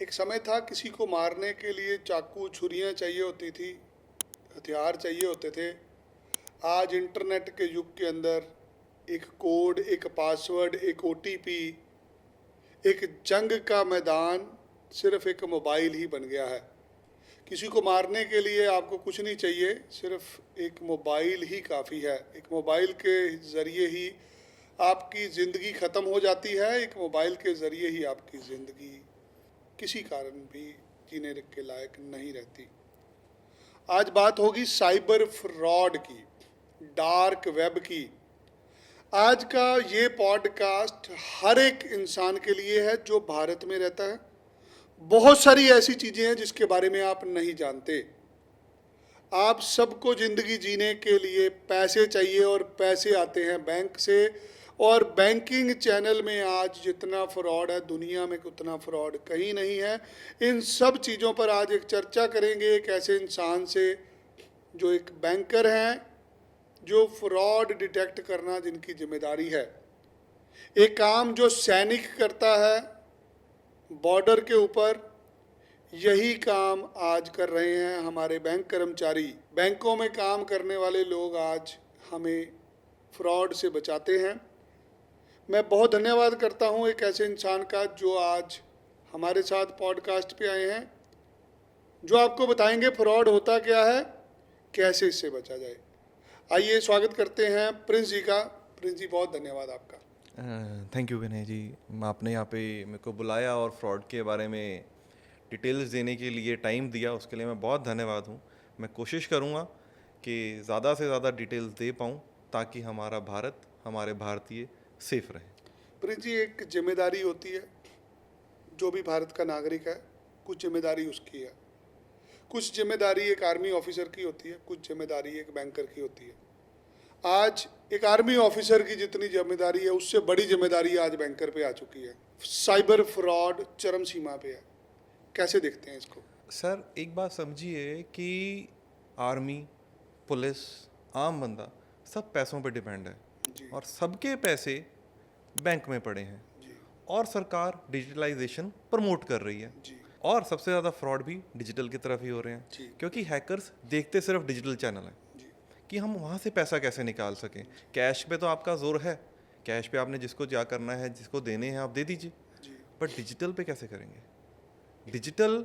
एक समय था किसी को मारने के लिए चाकू छुरियां चाहिए होती थी, हथियार चाहिए होते थे। आज इंटरनेट के युग के अंदर एक कोड, एक पासवर्ड, एक ओटीपी, एक जंग का मैदान सिर्फ एक मोबाइल ही बन गया है। किसी को मारने के लिए आपको कुछ नहीं चाहिए, सिर्फ एक मोबाइल ही काफ़ी है। एक मोबाइल के ज़रिए ही आपकी ज़िंदगी ख़त्म हो जाती है। एक मोबाइल के ज़रिए ही आपकी ज़िंदगी किसी कारण भी जीने के लायक नहीं रहती। आज बात होगी साइबर फ्रॉड की, डार्क वेब की। आज का ये पॉडकास्ट हर एक इंसान के लिए है जो भारत में रहता है। बहुत सारी ऐसी चीज़ें हैं जिसके बारे में आप नहीं जानते। आप सबको ज़िंदगी जीने के लिए पैसे चाहिए और पैसे आते हैं बैंक से। और बैंकिंग चैनल में आज जितना फ्रॉड है दुनिया में उतना फ्रॉड कहीं नहीं है। इन सब चीज़ों पर आज एक चर्चा करेंगे एक ऐसे इंसान से जो एक बैंकर हैं, जो फ्रॉड डिटेक्ट करना जिनकी जिम्मेदारी है। एक काम जो सैनिक करता है बॉर्डर के ऊपर, यही काम आज कर रहे हैं हमारे बैंक कर्मचारी। बैंकों में काम करने वाले लोग आज हमें फ्रॉड से बचाते हैं। मैं बहुत धन्यवाद करता हूं एक ऐसे इंसान का जो आज हमारे साथ पॉडकास्ट पे आए हैं, जो आपको बताएंगे फ्रॉड होता क्या है, कैसे इससे बचा जाए। आइए स्वागत करते हैं प्रिंस जी का। प्रिंस जी, बहुत धन्यवाद आपका। थैंक यू विनय जी, आपने यहाँ पे मेरे को बुलाया और फ्रॉड के बारे में डिटेल्स देने के लिए टाइम दिया, उसके लिए मैं बहुत धन्यवाद हूँ। मैं कोशिश करूँगा कि ज़्यादा से ज़्यादा डिटेल्स दे पाऊँ ताकि हमारा भारत, हमारे भारतीय सेफ रहे। प्रिंस जी, एक जिम्मेदारी होती है, जो भी भारत का नागरिक है कुछ जिम्मेदारी उसकी है। कुछ जिम्मेदारी एक आर्मी ऑफिसर की होती है, कुछ जिम्मेदारी एक बैंकर की होती है। आज एक आर्मी ऑफिसर की जितनी जिम्मेदारी है उससे बड़ी जिम्मेदारी आज बैंकर पे आ चुकी है। साइबर फ्रॉड चरम सीमा पे है। कैसे देखते हैं इसको? सर, एक बात समझिए कि आर्मी, पुलिस, आम बंदा सब पैसों पर डिपेंड है जी और सबके पैसे बैंक में पड़े हैं जी और सरकार डिजिटलाइजेशन प्रमोट कर रही है जी और सबसे ज़्यादा फ्रॉड भी डिजिटल की तरफ ही हो रहे हैं जी क्योंकि हैकर्स देखते सिर्फ डिजिटल चैनल है जी कि हम वहाँ से पैसा कैसे निकाल सकें। कैश पे तो आपका जोर है, कैश पे आपने जिसको क्या करना है, जिसको देने हैं आप दे दीजिए, जी बट डिजिटल पे कैसे करेंगे? Digital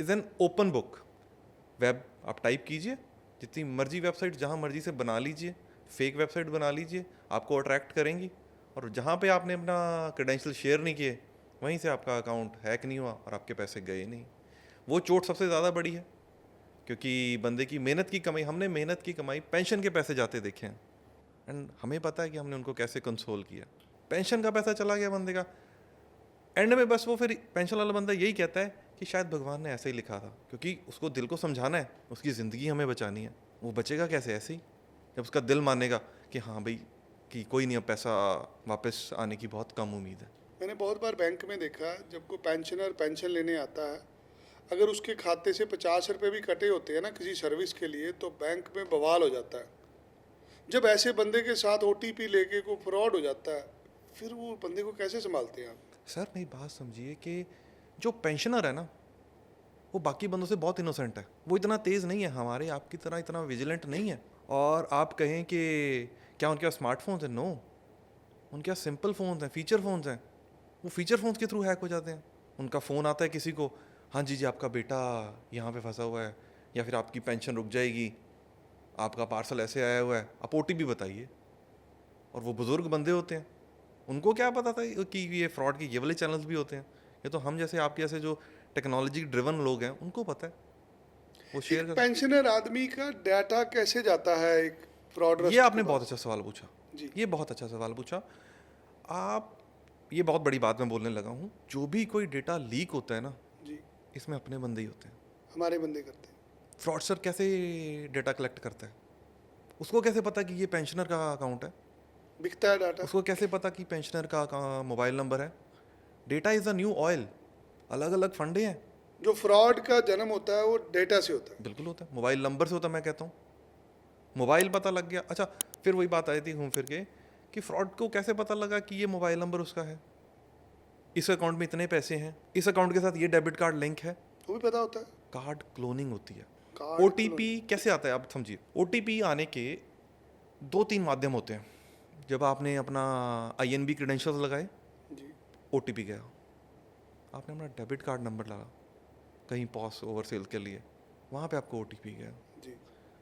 is an open book. Web आप टाइप कीजिए, जितनी मर्जी वेबसाइट जहाँ मर्जी से बना लीजिए, फेक वेबसाइट बना लीजिए, आपको अट्रैक्ट करेंगी और जहाँ पे आपने अपना क्रेडेंशियल शेयर नहीं किए वहीं से आपका अकाउंट हैक नहीं हुआ और आपके पैसे गए नहीं। वो चोट सबसे ज़्यादा बड़ी है क्योंकि बंदे की मेहनत की कमाई, हमने मेहनत की कमाई, पेंशन के पैसे जाते देखे हैं एंड हमें पता है कि हमने उनको कैसे कंसोल किया। पेंशन का पैसा चला गया बंदे का, एंड में बस वो फिर पेंशन वाला बंदा यही कहता है कि शायद भगवान ने ऐसे ही लिखा था, क्योंकि उसको दिल को समझाना है, उसकी ज़िंदगी हमें बचानी है। वो बचेगा कैसे ऐसे ही जब उसका दिल मानेगा कि हाँ भाई कि कोई नहीं, अब पैसा वापस आने की बहुत कम उम्मीद है। मैंने बहुत बार बैंक में देखा, जब कोई पेंशनर पेंशन लेने आता है, अगर उसके खाते से 50 रुपये भी कटे होते हैं ना किसी सर्विस के लिए, तो बैंक में बवाल हो जाता है। जब ऐसे बंदे के साथ ओटीपी लेके कोई फ्रॉड हो जाता है, फिर वो बंदे को कैसे संभालते हैं आप? सर, मेरी बात समझिए कि जो पेंशनर है ना, वो बाकी बंदों से बहुत इनोसेंट है। वो इतना तेज़ नहीं है, हमारे आपकी तरह इतना विजिलेंट नहीं है। और आप कहें कि क्या उनके पास स्मार्टफोन्स हैं? नो, उनके पास सिंपल फ़ोन्स हैं, फीचर फ़ोन्स हैं। वो फीचर फ़ोन्स के थ्रू हैक हो जाते हैं। उनका फ़ोन आता है किसी को, हाँ जी जी आपका बेटा यहाँ पे फंसा हुआ है, या फिर आपकी पेंशन रुक जाएगी, आपका पार्सल ऐसे आया हुआ है, आप ओटीपी बताइए। और वो बुज़ुर्ग बंदे होते हैं, उनको क्या पता था कि ये फ्रॉड के ये वाले चैनल्स भी होते हैं। ये तो हम जैसे आपके जैसे जो टेक्नोलॉजी ड्रिवन लोग हैं उनको पता है, वो शेयर एक कर। पेंशनर आदमी का डाटा कैसे जाता है एक ये फ्रॉडस्टर के आपने बहुत पास? अच्छा सवाल पूछा, जी ये बहुत अच्छा सवाल पूछा आप। ये बहुत बड़ी बात मैं बोलने लगा हूँ। जो भी कोई डेटा लीक होता है ना, जी, इसमें अपने बंदे ही होते हैं। हमारे बंदे करते हैं। फ्रॉडस्टर कैसे डेटा कलेक्ट करता है? उसको कैसे पता कि ये पेंशनर का अकाउंट है? बिकता है डाटा। उसको कैसे पता कि पेंशनर का मोबाइल नंबर है? Data is a new oil. अलग अलग फंडे हैं। जो फ्रॉड का जन्म होता है वो डेटा से होता है। बिल्कुल होता है, मोबाइल नंबर से होता है। मैं कहता हूँ मोबाइल पता लग गया, अच्छा फिर वही बात आई थी घूम फिर के कि फ्रॉड को कैसे पता लगा कि ये मोबाइल नंबर उसका है? इस अकाउंट में इतने पैसे हैं, इस अकाउंट के साथ ये डेबिट कार्ड लिंक है। वो भी पता होता है। कार्ड क्लोनिंग होती है। कार्ड ओटीपी कैसे आता है आप समझिए। ओटीपी आने के 2-3 माध्यम होते हैं। जब आपने अपना आईएनबी क्रेडेंशियल्स लगाए, जी ओटीपी गया। आपने अपना डेबिट कार्ड नंबर लगा कहीं पॉस ओवर सेल के लिए, वहाँ पे आपको ओटीपी गया, जी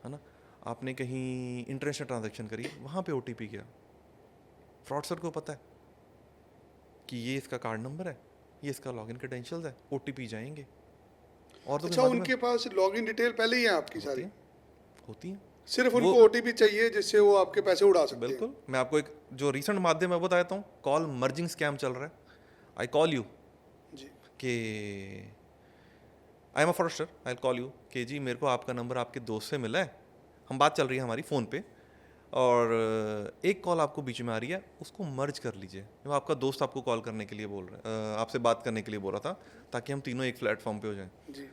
है ना। आपने कहीं इंटरनेशनल ट्रांजैक्शन करी, वहाँ पे ओटीपी गया। फ्रॉडस्टर को पता है कि ये इसका कार्ड नंबर है, ये इसका लॉगिन क्रेडेंशियल्स है, ओटीपी जाएंगे। और तो अच्छा, उनके पास लॉगिन डिटेल पहले ही है आपकी सारी? होती है। सिर्फ उनको ओटीपी चाहिए जिससे वो आपके पैसे उड़ा सकते हैं। बिल्कुल। मैं आपको एक जो रिसेंट माध्यम है वो बताता हूँ। कॉल मर्जिंग स्कैम चल रहा है। आई कॉल यू जी कि I am a fraudster, I call you कि जी मेरे को आपका नंबर आपके दोस्त से मिला है, हम बात चल रही है हमारी फ़ोन पे, और एक कॉल आपको बीच में आ रही है, उसको मर्ज कर लीजिए। वो आपका दोस्त आपको कॉल करने के लिए बोल रहा है, आपसे बात करने के लिए बोल रहा था, ताकि हम तीनों एक प्लेटफॉर्म पे हो जाएं। जी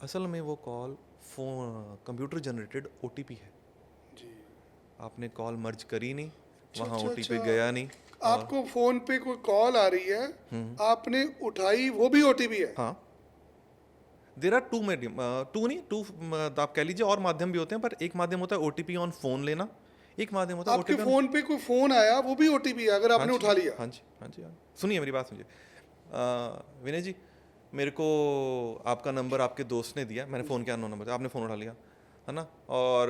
असल में वो call phone computer generated OTP है। जी। आपने कॉल मर्ज करी नहीं, वहाँ अच्छा, ओटीपी अच्छा। गया नहीं। आपको फोन पे कोई कॉल आ रही है, आपने उठाई, वो भी ओटीपी है? हाँ, there are two medium, two आप कह लीजिए और माध्यम भी होते हैं, पर एक माध्यम होता है ओटीपी ऑन फोन लेना, एक माध्यम होता है आपके ओटीपी। फोन पे कोई फोन आया, वो भी ओटीपी है अगर आपने उठा लिया? हाँ जी, हाँ जी, हाँ। सुनिए मेरी बात सुनिए। विनय जी, मेरे को आपका नंबर आपके दोस्त ने दिया, मैंने फ़ोन किया, नो नंबर, आपने फ़ोन उठा लिया, है ना, और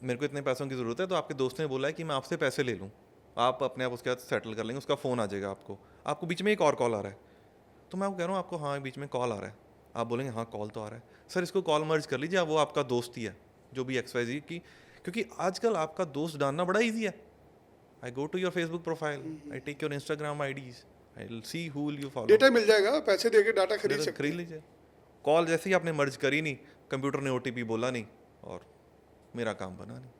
मेरे को इतने पैसों की ज़रूरत है, तो आपके दोस्त ने बोला है कि मैं आपसे पैसे ले लूँ, आप अपने आप उसके साथ सेटल कर लेंगे, उसका फ़ोन आ जाएगा आपको। आपको बीच में एक और कॉल आ रहा है, तो मैं आपको कह रहा हूँ आपको हाँ बीच में कॉल आ रहा है, आप बोलेंगे हाँ कॉल तो आ रहा है सर, इसको कॉल मर्ज कर लीजिए, वो आपका दोस्त ही है, जो भी XYZ की, क्योंकि आजकल आपका दोस्त जानना बड़ा ईजी है। I go to your Facebook profile, I take your Instagram IDs, I will see who will you follow. Data मिल जाएगा, पैसे देके डाटा खरीद सकते खरीद हैं। लीजिए। कॉल जैसे ही आपने मर्ज करी नहीं, कंप्यूटर ने ओटीपी बोला नहीं, और मेरा काम बना नहीं।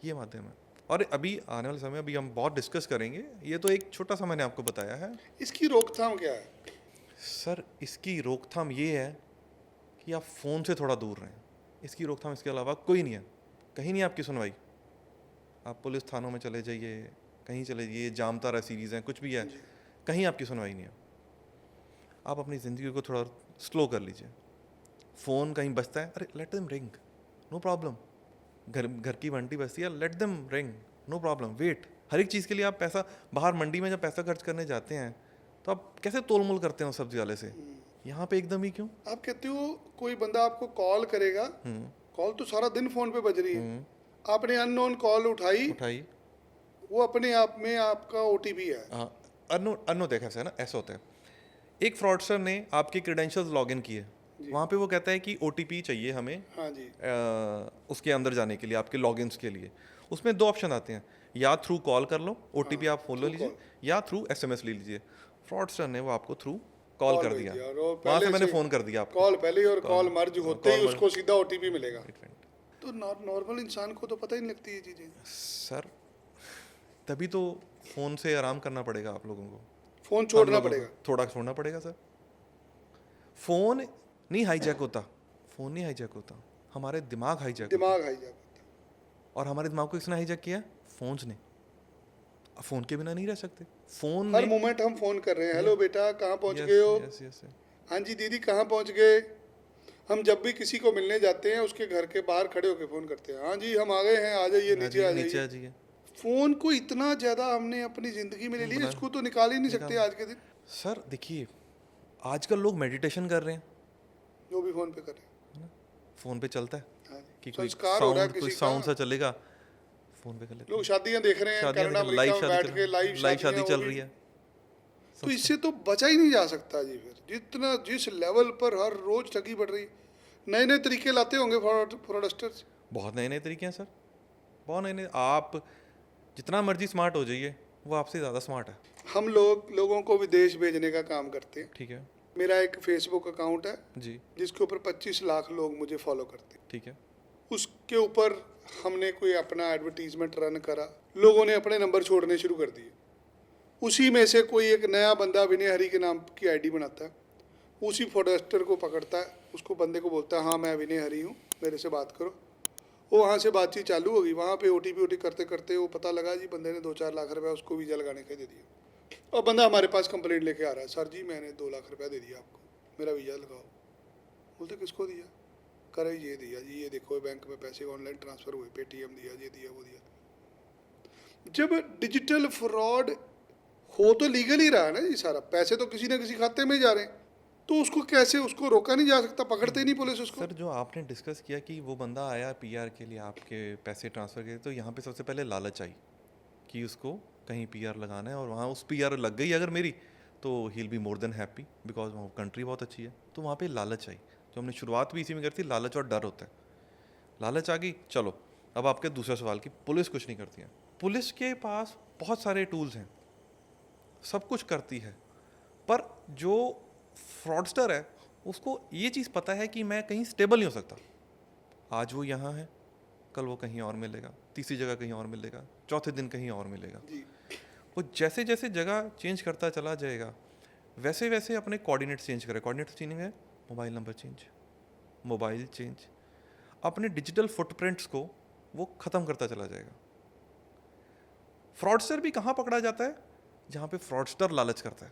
ये माध्यम है। और अभी आने वाले समय अभी हम बहुत डिस्कस करेंगे, ये तो एक छोटा सा मैंने आपको बताया है। इसकी रोकथाम क्या है? सर इसकी रोकथाम ये है कि आप फ़ोन से थोड़ा दूर रहें। इसकी रोकथाम इसके अलावा कोई नहीं है। कहीं नहीं आपकी सुनवाई, आप पुलिस थानों में चले जाइए, कहीं चले जाइए, जामतारा सीरीज़ हैं, कुछ भी है, कहीं आपकी सुनवाई नहीं है। आप अपनी ज़िंदगी को थोड़ा स्लो कर लीजिए। फ़ोन कहीं बजता है, अरे let them ring, no problem. घर की घंटी बजती है, let them ring, no problem. Wait, हर एक चीज़ के लिए आप पैसा, बाहर मंडी में जब पैसा खर्च करने जाते हैं तो आप कैसे तोल मोल करते हो सब्जी वाले से, यहाँ पे एकदम ही क्यों? आप कहते हो कोई बंदा आपको कॉल करेगा, कॉल तो सारा दिन फोन पे बज रही है, आपने अननोन कॉल उठाई, वो अपने आप में आपका ओटीपी है। हाँ, अनो देखा है ना, ऐसा होता है। एक फ्रॉडस्टर ने आपके क्रेडेंशियल्स लॉगिन किए, वहाँ पे वो कहता है कि ओटीपी चाहिए हमें, हाँ जी, उसके अंदर जाने के लिए, आपके लॉगिन्स के लिए। उसमें 2 ऑप्शन आते हैं, या थ्रू कॉल कर लो, ओटीपी आप फॉलो लीजिए, या थ्रू SMS ले लीजिए। फ्रॉडस्टर ने वो आपको थ्रू कॉल कर दिया, वहाँ से मैंने फ़ोन कर दिया आपको, कॉल पहले ही, और कॉल मर्ज होते ही उसको सीधा ओटीपी मिलेगा। तो नॉर्मल इंसान को तो पता ही नहीं लगती ये चीज़ें। सर तभी तो फ़ोन से आराम करना पड़ेगा आप लोगों को, फ़ोन छोड़ना पड़ेगा, थोड़ा छोड़ना पड़ेगा सर। फ़ोन नहीं हाईजैक होता, फ़ोन नहीं हाईजैक होता, हमारे दिमाग हाईजैक होता है। हाईजैक होता है। और हमारे दिमाग को किसने हाईजैक किया? फ़ोन्स ने। अब फ़ोन के बिना नहीं रह सकते। फ़ोन हर मोमेंट हम फ़ोन कर रहे हैं, हेलो बेटा कहाँ पहुँच गए हो, यस। हाँ जी दीदी कहाँ पहुँच गए। हम जब भी किसी को मिलने जाते हैं उसके घर के बाहर खड़े होकर फ़ोन करते हैं, हाँ जी हम आ गए हैं, आ जाइए, नीचे आ जाइए। फ़ोन को इतना ज़्यादा हमने अपनी ज़िंदगी में ले लिया, इसको तो निकाल ही नहीं सकते आज के दिन। सर देखिए, आजकल लोग मेडिटेशन कर रहे हैं, जो भी फ़ोन पे कर रहे हैं, फ़ोन पे चलता है कि कोई कोई साउंड सा चलेगा, फ़ोन पे कर लेते लोग शादियां देख रहे हैं, कनाडा अमेरिका में बैठ के लाइव शादी चल रही है। तो इससे तो बचा ही नहीं जा सकता जी। फिर जिस लेवल पर हर रोज ठगी बढ़ रही, नए नए तरीके लाते होंगे फ्रॉडस्टर्स। बहुत नए नए तरीके हैं सर, बहुत नए नए। आप जितना मर्जी स्मार्ट हो जाइए, वो आपसे ज़्यादा स्मार्ट है। हम लोगों को विदेश भेजने का काम करते हैं। ठीक है। मेरा एक फेसबुक अकाउंट है जी, जिसके ऊपर 25 लाख लोग मुझे फॉलो करते हैं। ठीक है। उसके ऊपर हमने कोई अपना एडवर्टीजमेंट रन करा, लोगों ने अपने नंबर छोड़ने शुरू कर दिए। उसी में से कोई एक नया बंदा विनय हरी के नाम की आईडी बनाता है, उसी फ्रॉडस्टर को पकड़ता है, उसको बंदे को बोलता है हाँ मैं विनय हरी हूँ, मेरे से बात करो। वो वहाँ से बातचीत चालू होगी, वहाँ पे ओटीपी करते करते वो पता लगा जी बंदे ने 2-4 लाख रुपया उसको वीज़ा लगाने के दे दिया। और बंदा हमारे पास कंप्लेंट लेके आ रहा है, सर जी मैंने 2 लाख रुपया दे दिया आपको, मेरा वीज़ा लगाओ। बोलते किसको दिया? करे ये दिया जी, ये देखो बैंक में पैसे ऑनलाइन ट्रांसफ़र हुए, पेटीएम दिया, ये दिया, वो दिया। जब डिजिटल फ्रॉड हो तो लीगल ही रहा है ना जी सारा, पैसे तो किसी ना किसी खाते में ही जा रहे हैं, तो उसको कैसे, उसको रोका नहीं जा सकता? पकड़ते ही नहीं पुलिस उसको। सर जो आपने डिस्कस किया कि वो बंदा आया पीआर के लिए आपके पैसे ट्रांसफ़र के लिए, तो यहाँ पे सबसे पहले लालच आई कि उसको कहीं पीआर लगाना है, और वहाँ उस पीआर लग गई अगर मेरी, तो he will be more than happy because वहाँ कंट्री बहुत अच्छी है। तो वहाँ पे लालच आई, जो हमने शुरुआत भी इसी में करी थी, लालच और डर होता है। लालच आ गई, चलो अब आपके दूसरा सवाल कि पुलिस कुछ नहीं करती है। पुलिस के पास बहुत सारे टूल्स हैं, सब कुछ करती है, पर जो फ्रॉडस्टर है उसको ये चीज़ पता है कि मैं कहीं स्टेबल नहीं हो सकता। आज वो यहाँ है, कल वो कहीं और मिलेगा, तीसरी जगह कहीं और मिलेगा, चौथे दिन कहीं और मिलेगा। जी। वो जैसे जैसे जगह चेंज करता चला जाएगा, वैसे वैसे अपने कोऑर्डिनेट्स चेंज करे। कोऑर्डिनेट्स चेंज है, mobile number change, mobile change, अपने डिजिटल फुटप्रिंट्स को वो ख़त्म करता चला जाएगा। फ्रॉडस्टर भी कहाँ पकड़ा जाता है? जहाँ पे फ्रॉडस्टर लालच करता है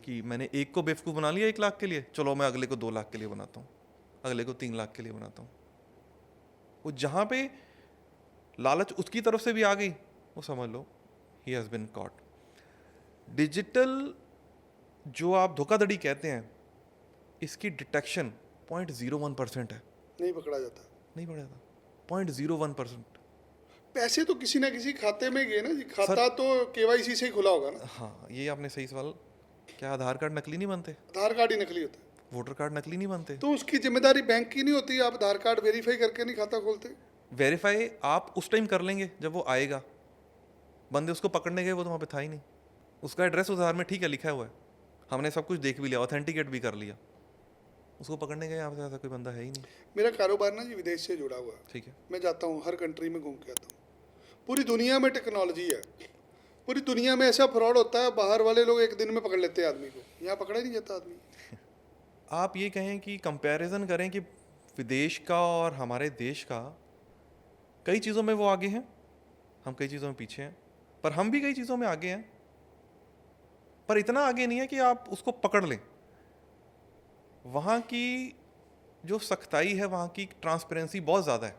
कि मैंने एक को बेवकूफ़ बना लिया 1 लाख के लिए, चलो मैं अगले को 2 लाख के लिए बनाता हूँ, अगले को 3 लाख के लिए बनाता हूँ। वो जहाँ पे लालच उसकी तरफ से भी आ गई, वो समझ लो he has been caught. Digital जो आप धोखाधड़ी कहते हैं, इसकी डिटेक्शन 0.01% है, नहीं पकड़ा जाता। नहीं पड़ा था 0.01%। पैसे तो किसी ना किसी खाते में गए ना जी, खाता तो केवाईसी से ही खुला होगा ना। हाँ, ये आपने सही सवाल। क्या आधार कार्ड नकली नहीं बनते? आधार कार्ड ही नकली होता है, वोटर कार्ड नकली नहीं बनते? तो उसकी जिम्मेदारी बैंक की नहीं होती? आप आधार कार्ड वेरीफाई करके नहीं खाता खोलते? वेरीफाई आप उस टाइम कर लेंगे जब वो आएगा। बंदे उसको पकड़ने गए, वो तो वहाँ पे था ही नहीं। उसका एड्रेस उस आधार में ठीक है लिखा हुआ है, हमने सब कुछ देख भी लिया, ऑथेंटिकेट भी कर लिया, उसको पकड़ने गए, यहाँ पे ऐसा कोई बंदा है ही नहीं। मेरा कारोबार ना जी विदेश से जुड़ा हुआ है, ठीक है, मैं जाता हूँ हर कंट्री में घूम के आता हूँ। पूरी दुनिया में टेक्नोलॉजी है, पूरी दुनिया में ऐसा फ्रॉड होता है, बाहर वाले लोग एक दिन में पकड़ लेते हैं आदमी को, यहाँ पकड़ा ही नहीं जाता आदमी। आप ये कहें कि कंपैरिजन करें कि विदेश का और हमारे देश का, कई चीज़ों में वो आगे हैं, हम कई चीज़ों में पीछे हैं, पर हम भी कई चीज़ों में आगे हैं, पर इतना आगे नहीं है कि आप उसको पकड़ लें। वहाँ की जो सख्ताई है, वहाँ की ट्रांसपेरेंसी बहुत ज़्यादा है,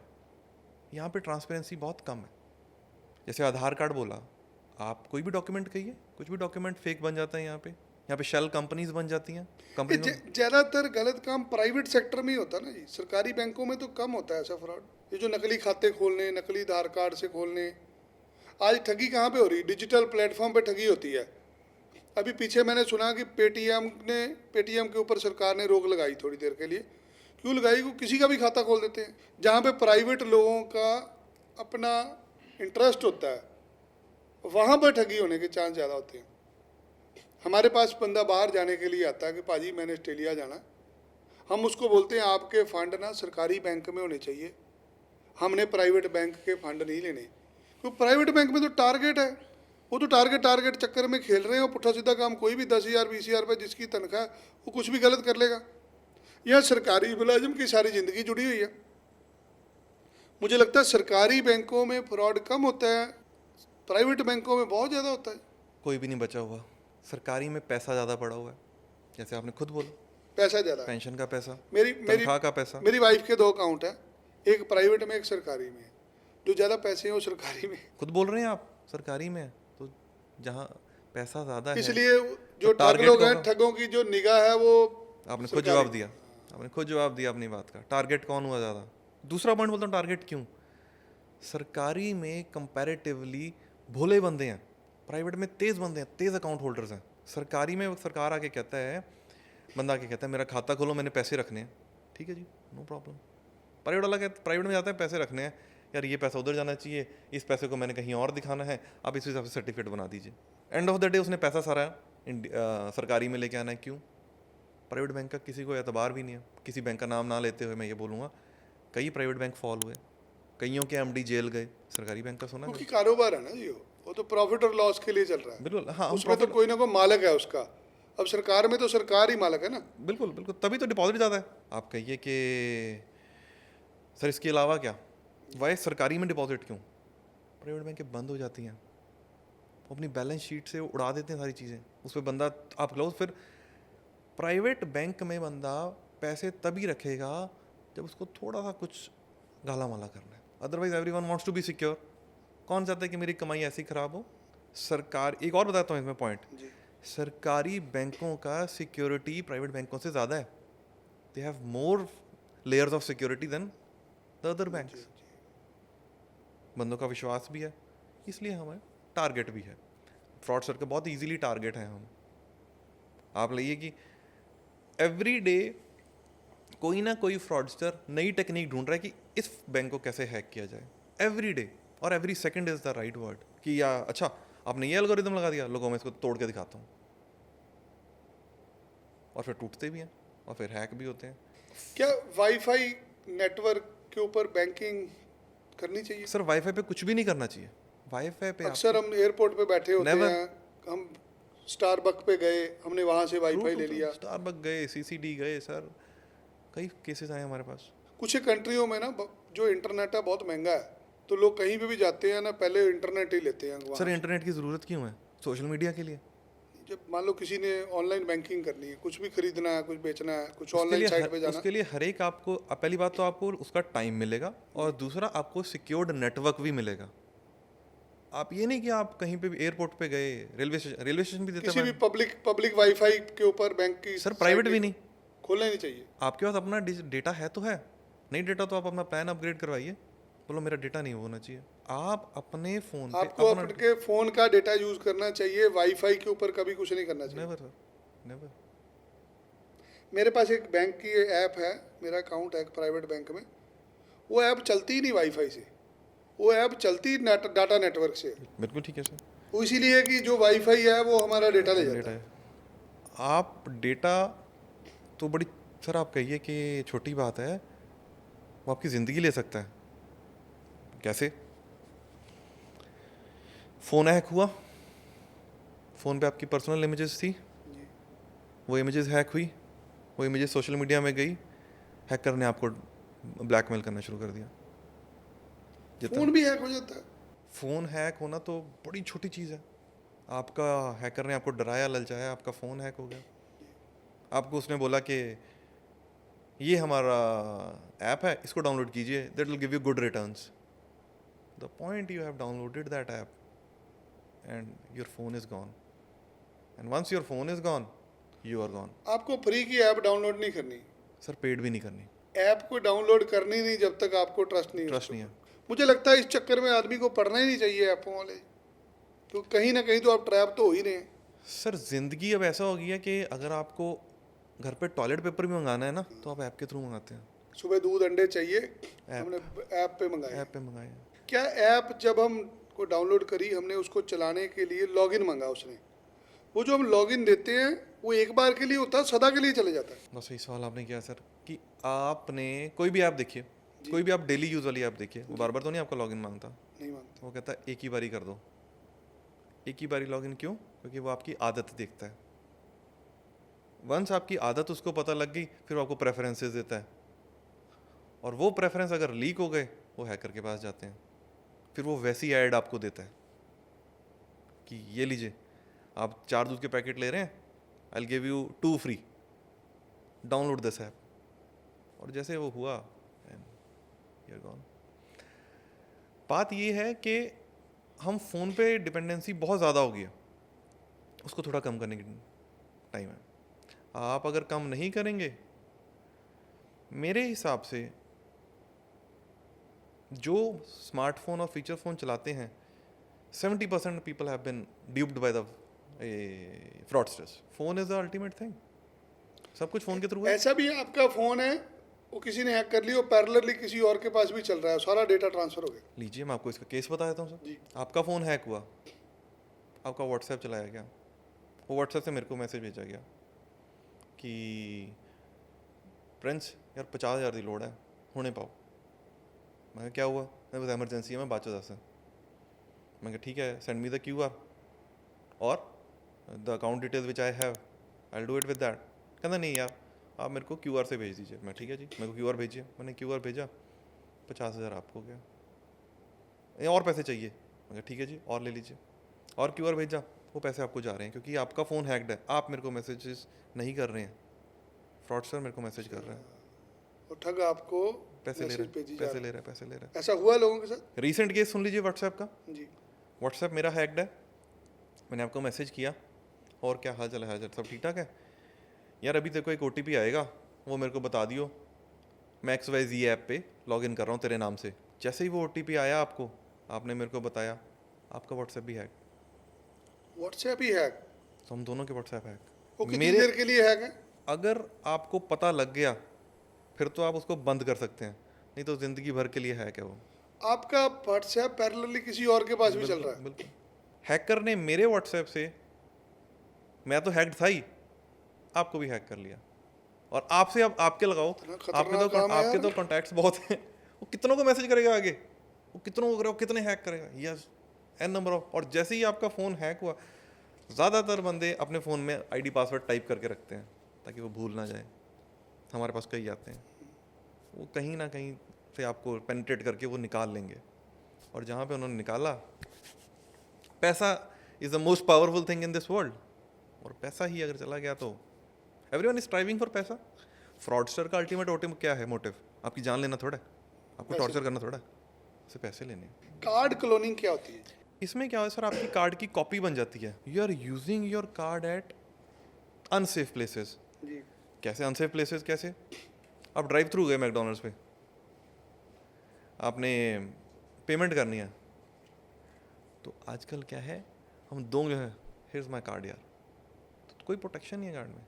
यहाँ पे ट्रांसपेरेंसी बहुत कम है। जैसे आधार कार्ड बोला, आप कोई भी डॉक्यूमेंट कहिए, कुछ भी डॉक्यूमेंट फेक बन जाता है यहाँ पे शेल कंपनीज बन जाती हैं। कंपनी ज़्यादातर गलत काम प्राइवेट सेक्टर में ही होता है ना जी, सरकारी बैंकों में तो कम होता है ऐसा फ्रॉड। ये जो नकली खाते खोलने, नकली आधार कार्ड से खोलने, आज ठगी कहाँ पे हो रही? डिजिटल प्लेटफॉर्म पे ठगी होती है। अभी पीछे मैंने सुना कि पेटीएम के ऊपर सरकार ने रोक लगाई थोड़ी देर के लिए। क्यों लगाई? को किसी का भी खाता खोल देते हैं, जहाँ पे प्राइवेट लोगों का अपना इंटरेस्ट होता है, वहाँ पर ठगी होने के चांस ज़्यादा होते हैं। हमारे पास बंदा बाहर जाने के लिए आता है कि पाजी मैंने ऑस्ट्रेलिया जाना, हम उसको बोलते हैं आपके फ़ंड ना सरकारी बैंक में होने चाहिए, हमने प्राइवेट बैंक के फ़ंड नहीं लेने। क्योंकि प्राइवेट बैंक में तो टारगेट है, वो तो टारगेट चक्कर में खेल रहे हैं। पुट्ठा सीधा काम कोई भी 10,000 20,000 रुपये जिसकी तनख्वाह, वो कुछ भी गलत कर लेगा। यह सरकारी मुलाजिम की सारी ज़िंदगी जुड़ी हुई है। मुझे लगता है सरकारी बैंकों में फ्रॉड कम होता है, प्राइवेट बैंकों में बहुत ज़्यादा होता है। कोई भी नहीं बचा हुआ, सरकारी में पैसा ज़्यादा पड़ा हुआ है, जैसे आपने खुद बोला, पैसा ज़्यादा है। पेंशन का पैसा, मेरी तनख्वाह का पैसा। मेरी वाइफ के 2 अकाउंट है, एक प्राइवेट में एक सरकारी में। जो ज़्यादा पैसे हैं वो सरकारी में। खुद बोल रहे हैं आप सरकारी में है, तो जहाँ पैसा ज़्यादा है, इसलिए जो ठग टारगेट लोग हैं, कौन? ठगों की जो निगाह है वो आपने खुद जवाब दिया, आपने खुद जवाब दिया अपनी बात का। टारगेट कौन हुआ ज़्यादा? दूसरा पॉइंट बोलता हूँ, टारगेट क्यों? सरकारी में कंपैरेटिवली भोले बंदे हैं, प्राइवेट में तेज़ बंदे हैं, तेज़ अकाउंट होल्डर्स हैं। सरकारी में सरकार आके कहता है, बंदा आके कहता है मेरा खाता खोलो, मैंने पैसे रखने हैं, ठीक है जी, नो प्रॉब्लम। प्राइवेट वाला कहता, प्राइवेट में जाता है पैसे रखने हैं, यार ये पैसा उधर जाना चाहिए, इस पैसे को मैंने कहीं और दिखाना है, आप इस हिसाब से सर्टिफिकेट बना दीजिए। एंड ऑफ द डे उसने पैसा सारा सरकारी में लेके आना है। क्यों? प्राइवेट बैंक का किसी को एतबार भी नहीं है। किसी बैंक का नाम ना लेते हुए मैं ये बोलूँगा, कई प्राइवेट बैंक फॉल हुए, कईयों के एमडी जेल गए, सरकारी बैंक का सुना? क्योंकि कारोबार है ना जी, वो तो प्रॉफिट और लॉस के लिए चल रहा है। बिल्कुल, हाँ, उसमें तो कोई ना कोई मालिक है उसका। अब सरकार में तो सरकार ही मालिक है ना। बिल्कुल बिल्कुल, तभी तो डिपॉजिट ज़्यादा है। आप कहिए कि सर इसके अलावा क्या, वाई सरकारी में डिपॉजिट क्यों? प्राइवेट बैंकें बंद हो जाती हैं, वो अपनी बैलेंस शीट से उड़ा देते हैं सारी चीज़ें, उस पर बंदा आप क्लोज। फिर प्राइवेट बैंक में बंदा पैसे तभी रखेगा जब उसको थोड़ा सा कुछ गाला माला करना है, otherwise everyone wants to be secure. कौन चाहता है कि मेरी कमाई ऐसी खराब हो? सरकार, एक और बताता हूँ इसमें पॉइंट, जी सरकारी बैंकों का सिक्योरिटी प्राइवेट बैंकों से ज़्यादा है। They have more layers of security than the other banks. बंदों का विश्वास भी है, इसलिए हमें टारगेट भी है। फ्रॉडस्टर का बहुत इजीली टारगेट है हम। आप लाइए कि एवरी डे कोई ना कोई फ्रॉडस्टर नई टेक्निक ढूंढ रहा है कि इस बैंक को कैसे हैक किया जाए। एवरी डे और every second is the right word कि या अच्छा आपने ये एल्गोरिदम लगा दिया, लोगों में इसको तोड़ के दिखाता हूँ, और फिर टूटते भी हैं और फिर हैक भी होते हैं। क्या वाईफाई नेटवर्क के ऊपर बैंकिंग करनी चाहिए? सर वाईफाई पे कुछ भी नहीं करना चाहिए। वाईफाई पे अक्सर हम एयरपोर्ट पे बैठे होते Never. हैं, हम स्टारबक पे गए, हमने वहाँ से वाईफाई ले लिया। स्टारबक गए, सीसीडी गए, सर कई केसेस आए हमारे पास। कुछ ही कंट्रियों में ना जो इंटरनेट है बहुत महंगा है, तो लोग कहीं पे भी जाते हैं ना पहले इंटरनेट ही लेते हैं वहाँ। सर इंटरनेट की ज़रूरत क्यों है? सोशल मीडिया के लिए। जब मान लो किसी ने ऑनलाइन बैंकिंग करनी है, कुछ भी खरीदना है, कुछ बेचना है, कुछ उसके ऑनलाइन लिए साइट पे जाना, उसके लिए हर एक आपको, पहली बात तो आपको उसका टाइम मिलेगा, और दूसरा आपको सिक्योर्ड नेटवर्क भी मिलेगा। आप ये नहीं कि आप कहीं पे भी एयरपोर्ट पे गए, रेलवे स्टेशन भी देते किसी भी हैं पब्लिक वाईफाई के ऊपर बैंक की सर, प्राइवेट भी नहीं। खोलना नहीं चाहिए। आपके पास अपना डेटा है तो है, नहीं डेटा तो आप अपना प्लान अपग्रेड करवाइए। बोलो मेरा डेटा नहीं होना चाहिए। आप अपने फ़ोन पे आपको अपने फ़ोन का डेटा यूज करना चाहिए, वाईफाई के ऊपर कभी कुछ नहीं करना चाहिए। Never sir, never. मेरे पास एक बैंक की ऐप है, मेरा अकाउंट है एक प्राइवेट बैंक में, वो ऐप चलती ही नहीं वाईफाई से, वो ऐप चलती डाटा नेटवर्क से। बिल्कुल ठीक है सर। वो इसीलिए कि जो वाईफाई है वो हमारा डेटा ले जाता डेटा है। है, आप डेटा तो बड़ी, सर आप कहिए कि छोटी बात है, वो आपकी ज़िंदगी ले सकता है। कैसे? फ़ोन हैक हुआ, फ़ोन पे आपकी पर्सनल इमेजेस थी, वो इमेजेस हैक हुई, वो इमेजेस सोशल मीडिया में गई, हैकर ने आपको ब्लैकमेल करना शुरू कर दिया। फ़ोन भी हैक हो जाता है। फ़ोन हैक होना तो बड़ी छोटी चीज़ है। आपका हैकर ने आपको डराया, ललचाया, आपका फ़ोन हैक हो गया। आपको उसने बोला कि ये हमारा ऐप है, इसको डाउनलोड कीजिए, that will give you good returns. The point you have downloaded that app and your phone is gone, and once your phone is gone you are gone. आपको फ्री की ऐप डाउनलोड नहीं करनी, sir paid भी नहीं करनी, app को download करनी नहीं जब तक आपको ट्रस्ट नहीं है। मुझे लगता है इस चक्कर में आदमी को पढ़ना ही नहीं चाहिए ऐपों वाले, तो कहीं ना कहीं तो आप ट्रैप तो हो ही रहे हैं। सर ज़िंदगी अब ऐसा हो गई है कि अगर आपको घर पे टॉयलेट पेपर भी मंगाना है ना, तो आप ऐप के थ्रू मंगाते हैं। सुबह दूध अंडे चाहिए, हमने ऐप पे मंगाया। ऐप पे मंगाए। क्या ऐप जब हम को डाउनलोड करी, हमने उसको चलाने के लिए लॉगिन मांगा उसने, वो जो हम लॉगिन देते हैं वो एक बार के लिए होता है, सदा के लिए चले जाता है। बस सही सवाल आपने किया सर, कि आपने कोई भी ऐप देखिए, कोई भी आप डेली यूज़ वाली ऐप देखिए, वो बार बार तो नहीं आपका लॉगिन मांगता, नहीं मांगता। वो कहता है एक ही बारी कर दो, एक ही बारी लॉगिन। क्यों? क्योंकि वो आपकी आदत देखता है। वंस आपकी आदत उसको पता लग गई, फिर वो आपको प्रेफरेंसेस देता है, और वो प्रेफरेंस अगर लीक हो गए, वो हैकर के पास जाते हैं, फिर वो वैसी ऐड आपको देता है कि ये लीजिए, आप 4 दूध के पैकेट ले रहे हैं, I will give you 2 free, download this app. और जैसे वो हुआ, एंड यू आर गॉन। बात ये है कि हम फ़ोन पे डिपेंडेंसी बहुत ज़्यादा हो गई है, उसको थोड़ा कम करने की टाइम है। आप अगर कम नहीं करेंगे, मेरे हिसाब से जो स्मार्टफोन और फीचर फ़ोन चलाते हैं, 70% people have been duped by the fraudsters. Phone is the ultimate thing, सब कुछ फ़ोन के थ्रू है। ऐसा भी है आपका फ़ोन है, वो किसी ने हैक कर लिया, पैरेलली किसी और के पास भी चल रहा है, सारा डेटा ट्रांसफ़र हो गया। लीजिए मैं आपको इसका केस बता देता हूँ सर। जी। आपका फ़ोन हैक हुआ, आपका व्हाट्सएप चलाया गया, वो व्हाट्सएप से मेरे को मैसेज भेजा गया कि प्रिंस यार 50,000 की लोड़ है, होने पाओ। मैं क्या हुआ? मैं बस एमरजेंसी है, मैं बाद दस है। मैं कहा ठीक है, सेंड मी द QR और the account details which I have, I will do it with that. कहना नहीं यार, आप मेरे को QR से भेज दीजिए। मैं ठीक है जी, मेरे को QR भेजिए। मैंने QR भेजा, 50,000 आपको गया, और पैसे चाहिए? मैं कहा ठीक है जी, और ले लीजिए। और क्यूआर भेजा, वो पैसे आपको जा रहे हैं क्योंकि आपका फ़ोन हैक्ड है। आप मेरे को मैसेजेस नहीं कर रहे हैं, फ्रॉडस्टर मेरे को मैसेज कर रहे हैं, और ठग आपको पैसे ले मैसेज रहे भेजी हैं, जा पैसे रही ले रहे हैं, पैसे ले रहे हैं। है। ऐसा हुआ लोगों के साथ? रीसेंट केस सुन लीजिए व्हाट्सएप का। जी। व्हाट्सएप मेरा हैक्ड है, मैंने आपको मैसेज किया, और क्या हाल चाल है, हाल सब ठीक ठाक है यार, अभी तेरे को एक OTP आएगा, वो मेरे को बता दियो, मैं XYZ ऐप पे लॉगिन कर रहा हूँ तेरे नाम से। जैसे ही वो OTP आया आपको, आपने मेरे को बताया, आपका व्हाट्सएप भी हैक। व्हाट्सएप ही हैक? तो हम दोनों के व्हाट्सएप हैक। वो कितनी देर के लिए हैक है? अगर आपको पता लग गया फिर तो आप उसको बंद कर सकते हैं, नहीं तो ज़िंदगी भर के लिए हैक है वो। आपका व्हाट्सएप पैरेलली किसी और के पास भी चल रहा है? बिल्कुल। हैकर ने मेरे व्हाट्सएप से, मैं तो हैक्ड था ही, आपको भी हैक कर लिया। और आपसे अब आपके लगाओ, आपके तो कॉन्टैक्ट्स बहुत हैं, वो कितनों को मैसेज करेगा आगे, वो कितनों को कितने हैक करेगा, यस n नंबर ऑफ। और जैसे ही आपका फ़ोन हैक हुआ, ज़्यादातर बंदे अपने फ़ोन में ID पासवर्ड टाइप करके रखते हैं ताकि वो भूल ना जाए। हमारे पास कई आते हैं, वो कहीं ना कहीं से आपको पेनिट्रेट करके वो निकाल लेंगे, और जहाँ पे उन्होंने निकाला, पैसा is the most powerful thing in this world, और पैसा ही अगर चला गया तो एवरीवन इज स्ट्राइविंग फॉर पैसा। फ्रॉडस्टर का अल्टीमेट क्या है मोटिव? आपकी जान लेना थोड़ा है, आपको टॉर्चर करना थोड़ा है, उसे पैसे लेने। कार्ड क्लोनिंग क्या होती है? इसमें क्या है सर, आपकी कार्ड की कॉपी बन जाती है। You are using your card at unsafe places. जी। कैसे अनसेफ प्लेसेस? कैसे? आप ड्राइव थ्रू गए मैकडोनल्ड्स पे, आपने पेमेंट करनी है, तो आजकल क्या है, हम दोगे, हियर्स माय कार्ड यार, तो कोई प्रोटेक्शन नहीं है कार्ड में।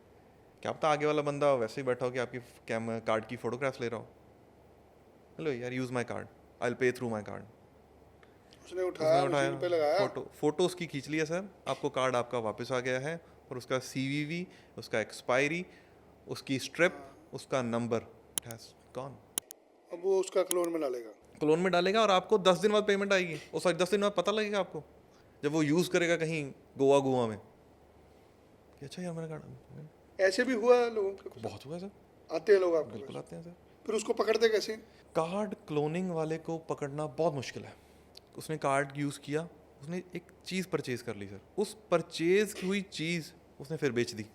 क्या पता आगे वाला बंदा वैसे ही बैठा हो कि आपकी कार्ड की फोटोग्राफ्स ले रहा हो, हेलो यार use my card, I will pay through my card. उसने उठाया, मशीन पे लगाया, फोटो उसकी खींच लिया सर, आपको कार्ड आपका वापस आ गया है, और उसका CVV, उसका एक्सपायरी, उसकी स्ट्रिप, उसका नंबर, इट हैज गॉन। अब वो उसका क्लोन में डालेगा, क्लोन में डालेगा, और आपको 10 दिन बाद पेमेंट आएगी, और सॉरी 10 दिन बाद पता लगेगा आपको, जब वो यूज़ करेगा कहीं गोवा में कि अच्छा यार मेरा कार्ड। ऐसे भी हुआ है लोगों के? बहुत हुआ सर, आते हैं लोग आपके बिल्कुल पास? आते हैं सर। फिर उसको पकड़ते कैसे? कार्ड क्लोनिंग वाले को पकड़ना बहुत मुश्किल है। उसने कार्ड यूज़ किया, उसने एक चीज़ परचेज कर ली सर, उस परचेज हुई चीज़ उसने फिर बेच दी।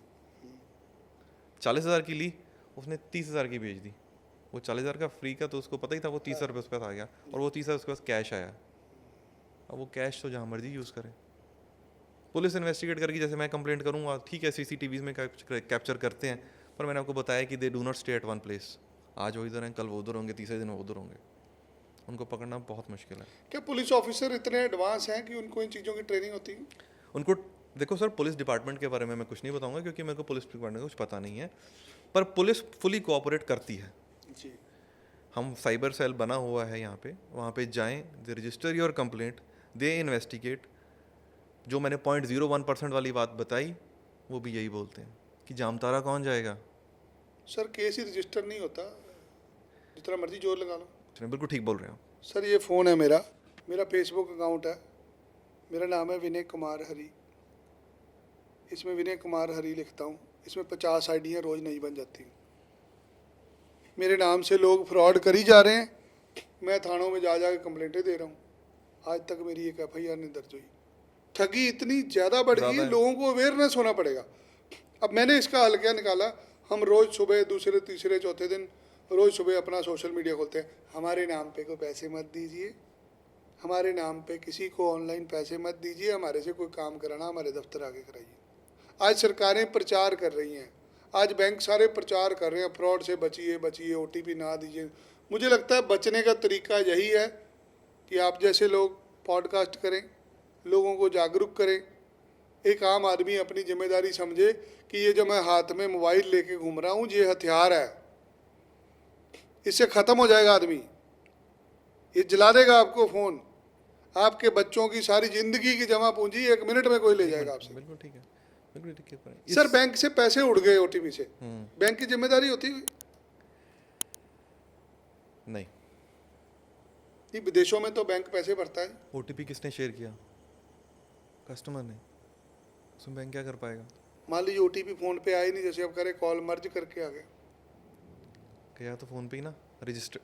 40,000 की ली, उसने 30,000 की बेच दी। वो 40,000 का फ्री का तो उसको पता ही था, वो 30,000 रुपये उसके पास आ गया, और वो 30,000 उसके पास कैश आया। अब वो कैश तो जहाँ मर्जी यूज़ करे, पुलिस इन्वेस्टिगेट करके, जैसे मैं कंप्लेंट करूँगा, ठीक है CCTVs में कैप्चर करते हैं, पर मैंने आपको बताया कि they do not stay at one place. आज वो इधर हैं, कल वो उधर होंगे, तीसरे दिन वो उधर होंगे, उनको पकड़ना बहुत मुश्किल है। क्या पुलिस ऑफिसर इतने एडवांस हैं कि उनको इन चीज़ों की ट्रेनिंग होती है? उनको देखो सर, पुलिस डिपार्टमेंट के बारे में मैं कुछ नहीं बताऊंगा क्योंकि मेरे को पुलिस डिपार्टमेंट का कुछ पता नहीं है, पर पुलिस फुली कोऑपरेट करती है। जी। हम साइबर सेल बना हुआ है यहाँ पे, वहाँ पे जाएं, they register your complaint, they investigate. जो मैंने 0.01% वाली बात बताई, वो भी यही बोलते हैं कि जामतारा कौन जाएगा। सर केस ही रजिस्टर नहीं होता, जितना मर्जी जोर लगा लो। बिल्कुल ठीक बोल रहे हो सर ये फ़ोन है मेरा फेसबुक अकाउंट है, मेरा नाम है विनय कुमार हरी, इसमें विनय कुमार हरी लिखता हूँ, इसमें 50 आईडियाँ रोज़ नहीं बन जाती। मेरे नाम से लोग फ्रॉड कर ही जा रहे हैं, मैं थानों में जा के कंप्लेंटें दे रहा हूँ, आज तक मेरी एक FIR नहीं दर्ज हुई। ठगी इतनी ज़्यादा बढ़ गई है, लोगों को अवेयरनेस होना पड़ेगा। अब मैंने इसका हल क्या निकाला, हम रोज़ सुबह दूसरे तीसरे चौथे दिन रोज़ सुबह अपना सोशल मीडिया खोलते हैं, हमारे नाम पे कोई पैसे मत दीजिए, हमारे नाम पे किसी को ऑनलाइन पैसे मत दीजिए, हमारे से कोई काम कराना हमारे दफ्तर आगे कराइए। आज सरकारें प्रचार कर रही हैं, आज बैंक सारे प्रचार कर रहे हैं, फ्रॉड से बचिए बचिए, OTP ना दीजिए। मुझे लगता है बचने का तरीका यही है कि आप जैसे लोग पॉडकास्ट करें, लोगों को जागरूक करें, एक आम आदमी अपनी जिम्मेदारी समझे कि ये जो मैं हाथ में मोबाइल लेके घूम रहा हूँ ये हथियार है, इससे ख़त्म हो जाएगा आदमी, ये जला देगा आपको फ़ोन, आपके बच्चों की सारी ज़िंदगी की जमा पूंजी 1 मिनट में कोई ले जाएगा आपसे। बिल्कुल ठीक है, बिल्कुल ठीक है। सर बैंक से पैसे उड़ गए OTP से, बैंक की जिम्मेदारी होती है? नहीं, विदेशों में तो बैंक पैसे भरता है। OTP किसने शेयर किया? कस्टमर ने, उसमें बैंक क्या कर पाएगा? मान लीजिए OTP फ़ोन पे आए नहीं, जैसे अब करे कॉल मर्ज करके आ गया तो फ़ोन पे ही ना रजिस्टर,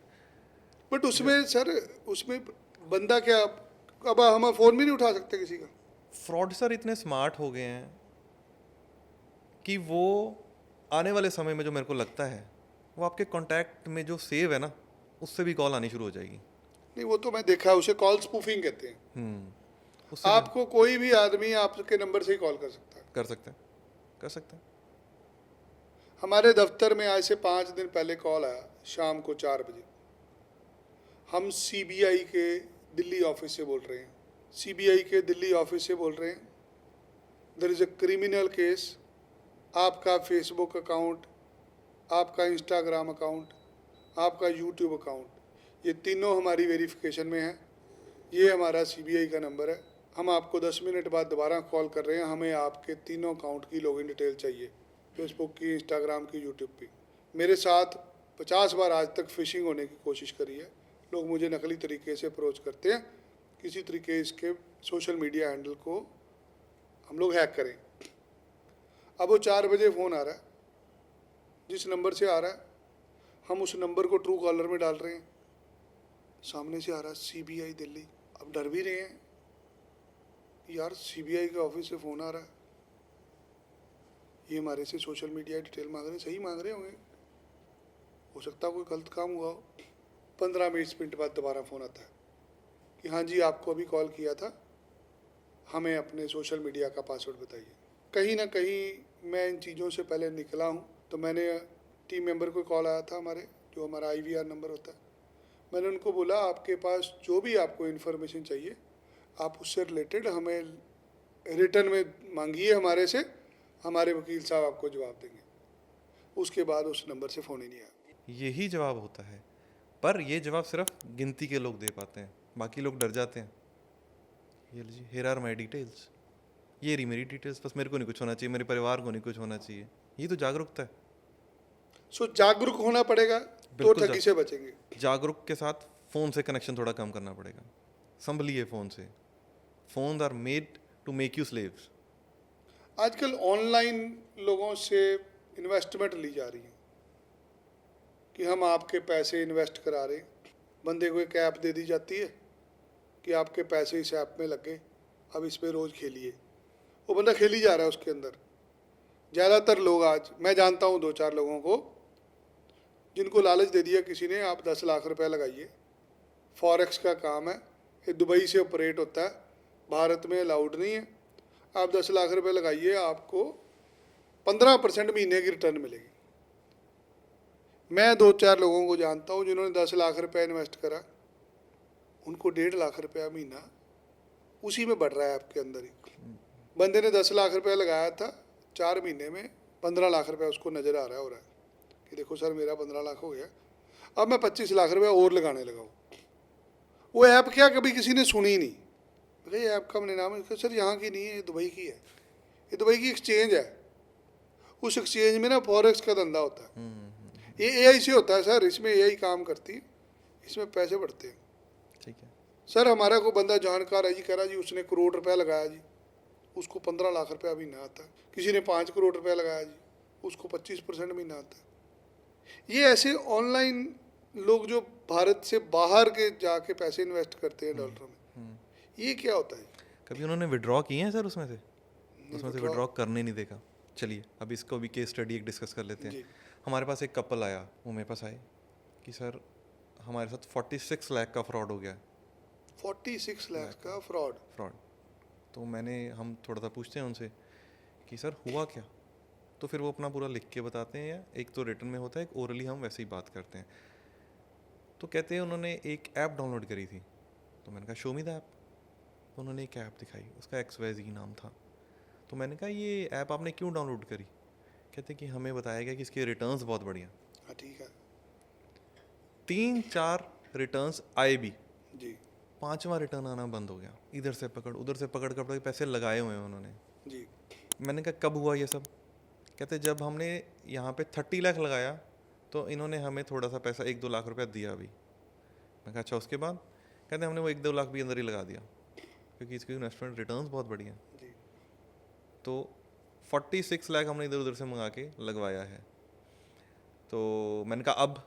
बट उसमें सर उसमें बंदा क्या, अब हम फ़ोन भी नहीं उठा सकते किसी का। फ्रॉडस्टर इतने स्मार्ट हो गए हैं कि वो आने वाले समय में जो मेरे को लगता है वो आपके कॉन्टैक्ट में जो सेव है ना उससे भी कॉल आनी शुरू हो जाएगी। नहीं, वो तो मैं देखा है, उसे कॉल स्पूफिंग कहते हैं। उससे भी आपको कोई भी आदमी आपके नंबर से ही कॉल कर सकता है। कर सकते हैं, कर सकते हैं। हमारे दफ्तर में आज से 5 दिन पहले कॉल आया शाम को 4 बजे। हम सीबीआई के दिल्ली ऑफिस से बोल रहे हैं, सीबीआई के दिल्ली ऑफिस से बोल रहे हैं, there is a criminal case, आपका फेसबुक अकाउंट, आपका इंस्टाग्राम अकाउंट, आपका यूट्यूब अकाउंट, ये तीनों हमारी वेरिफिकेशन में है। ये हमारा सीबीआई का नंबर है। हम आपको 10 मिनट बाद दोबारा कॉल कर रहे हैं, हमें आपके तीनों अकाउंट की लॉगिन डिटेल चाहिए, फेसबुक की, इंस्टाग्राम की, यूट्यूब की। मेरे साथ 50 बार आज तक फिशिंग होने की कोशिश करी है। लोग मुझे नकली तरीके से अप्रोच करते हैं, किसी तरीके इसके सोशल मीडिया हैंडल को हम लोग हैक करें। अब वो 4 बजे फ़ोन आ रहा है, जिस नंबर से आ रहा है हम उस नंबर को ट्रू कॉलर में डाल रहे हैं, सामने से आ रहा है सीबीआई दिल्ली। अब डर भी रहे हैं, यार सीबीआई के ऑफिस से फ़ोन आ रहा है, ये हमारे से सोशल मीडिया डिटेल मांग रहे हैं, सही मांग रहे होंगे, हो सकता है कोई गलत काम हुआ हो। 15-20 मिनट बाद दोबारा फ़ोन आता है कि हाँ जी आपको अभी कॉल किया था, हमें अपने सोशल मीडिया का पासवर्ड बताइए। कहीं ना कहीं मैं इन चीज़ों से पहले निकला हूँ, तो मैंने टीम मेंबर को कॉल आया था हमारे, जो हमारा IVR नंबर होता है, मैंने उनको बोला आपके पास जो भी आपको इन्फॉर्मेशन चाहिए आप उससे रिलेटेड हमें रिटर्न में मांगिए हमारे से, हमारे वकील साहब आपको जवाब देंगे। उसके बाद उस नंबर से फ़ोन ही नहीं आया। यही जवाब होता है, पर ये जवाब सिर्फ गिनती के लोग दे पाते हैं, बाकी लोग डर जाते हैं। ये लीजिए, हियर आर माई डिटेल्स, ये रही मेरी डिटेल्स, बस मेरे को नहीं कुछ होना चाहिए, मेरे परिवार को नहीं कुछ होना चाहिए। ये तो जागरूकता है। सो जागरूक होना पड़ेगा तो बिल्कुल ठगी से बचेंगे। जागरूक के साथ फ़ोन से कनेक्शन थोड़ा कम करना पड़ेगा। संभलिए फ़ोन से, phone are made to make you slaves. आजकल ऑनलाइन लोगों से इन्वेस्टमेंट ली जा रही है कि हम आपके पैसे इन्वेस्ट करा रहे हैं। बंदे को एक ऐप दे दी जाती है कि आपके पैसे इस ऐप में लग गए, अब इस पर रोज़ खेलिए। वो बंदा खेल ही जा रहा है उसके अंदर। ज़्यादातर लोग, आज मैं जानता हूँ 2-4 लोगों को जिनको लालच दे दिया किसी ने, आप 10 लाख रुपए लगाइए, फॉरेक्स का काम है, ये दुबई से ऑपरेट होता है, भारत में अलाउड नहीं है, आप 10 लाख रुपए लगाइए, आपको 15% महीने की रिटर्न मिलेगी। मैं 2-4 लोगों को जानता हूँ जिन्होंने 10 लाख रुपए इन्वेस्ट करा, उनको 1.5 लाख रुपया महीना उसी में बढ़ रहा है आपके अंदर ही। बंदे ने 10 लाख रुपया लगाया था, 4 महीने में 15 लाख रुपया उसको नज़र आ रहा है, हो रहा है कि देखो सर मेरा 15 लाख हो गया, अब मैं 25 लाख रुपया और लगाने लगा हूँ। वो ऐप क्या कभी किसी ने सुनी ही नहीं। ये ऐप का मैंने नाम है, सर यहाँ की नहीं है, ये दुबई की है, ये दुबई की एक्सचेंज है, उस एक्सचेंज में ना फॉरेक्स का धंधा होता है। ये AI से होता है सर, इसमें AI काम करती है, इसमें पैसे बढ़ते हैं। ठीक है सर हमारा कोई बंदा जानकार है जी, कह रहा जी उसने 1 करोड़ रुपया लगाया जी, उसको 15 लाख रुपया महीना आता है। किसी ने 5 करोड़ रुपया लगाया जी, उसको 25% महीना आता है। ये ऐसे ऑनलाइन लोग जो भारत से बाहर के जाके पैसे इन्वेस्ट करते हैं डॉलरों में, ये क्या होता है? कभी उन्होंने विड्रॉ किए हैं सर उसमें से विड्रॉ करने नहीं देखा। चलिए अब इसको भी केस स्टडी एक डिस्कस कर लेते हैं। हमारे पास एक कपल आया, वो मेरे पास आए कि सर हमारे साथ 46 लाख का फ्रॉड हो गया। 46 लाख का फ्रॉड। तो हम थोड़ा सा पूछते हैं उनसे कि सर हुआ क्या, तो फिर वो अपना पूरा लिख के बताते हैं, या एक तो रिटर्न में होता है, एक ओरली हम वैसे ही बात करते हैं। तो कहते हैं उन्होंने एक ऐप डाउनलोड करी थी, तो मैंने कहा शो मी द ऐप। तो उन्होंने एक ऐप दिखाई, उसका XYZ नाम था। तो मैंने कहा ये ऐप आपने क्यों डाउनलोड करी? कहते कि हमें बताया गया कि इसके रिटर्न्स बहुत बढ़िया। हाँ ठीक है 3-4 रिटर्न्स आए भी जी 5वां रिटर्न आना बंद हो गया। इधर से पकड़ उधर से पकड़ कर पैसे लगाए हुए हैं उन्होंने जी। मैंने कहा कब हुआ ये सब? कहते जब हमने यहाँ पे 30 लाख लगाया तो इन्होंने हमें थोड़ा सा पैसा 1-2 लाख रुपया दिया अभी। मैं कहा अच्छा उसके बाद? कहते हमने वो 1-2 लाख भी अंदर ही लगा दिया क्योंकि इसकी इन्वेस्टमेंट रिटर्न्स बहुत बढ़िया। तो 46 लाख हमने इधर उधर से मंगा के लगवाया है। तो मैंने कहा अब?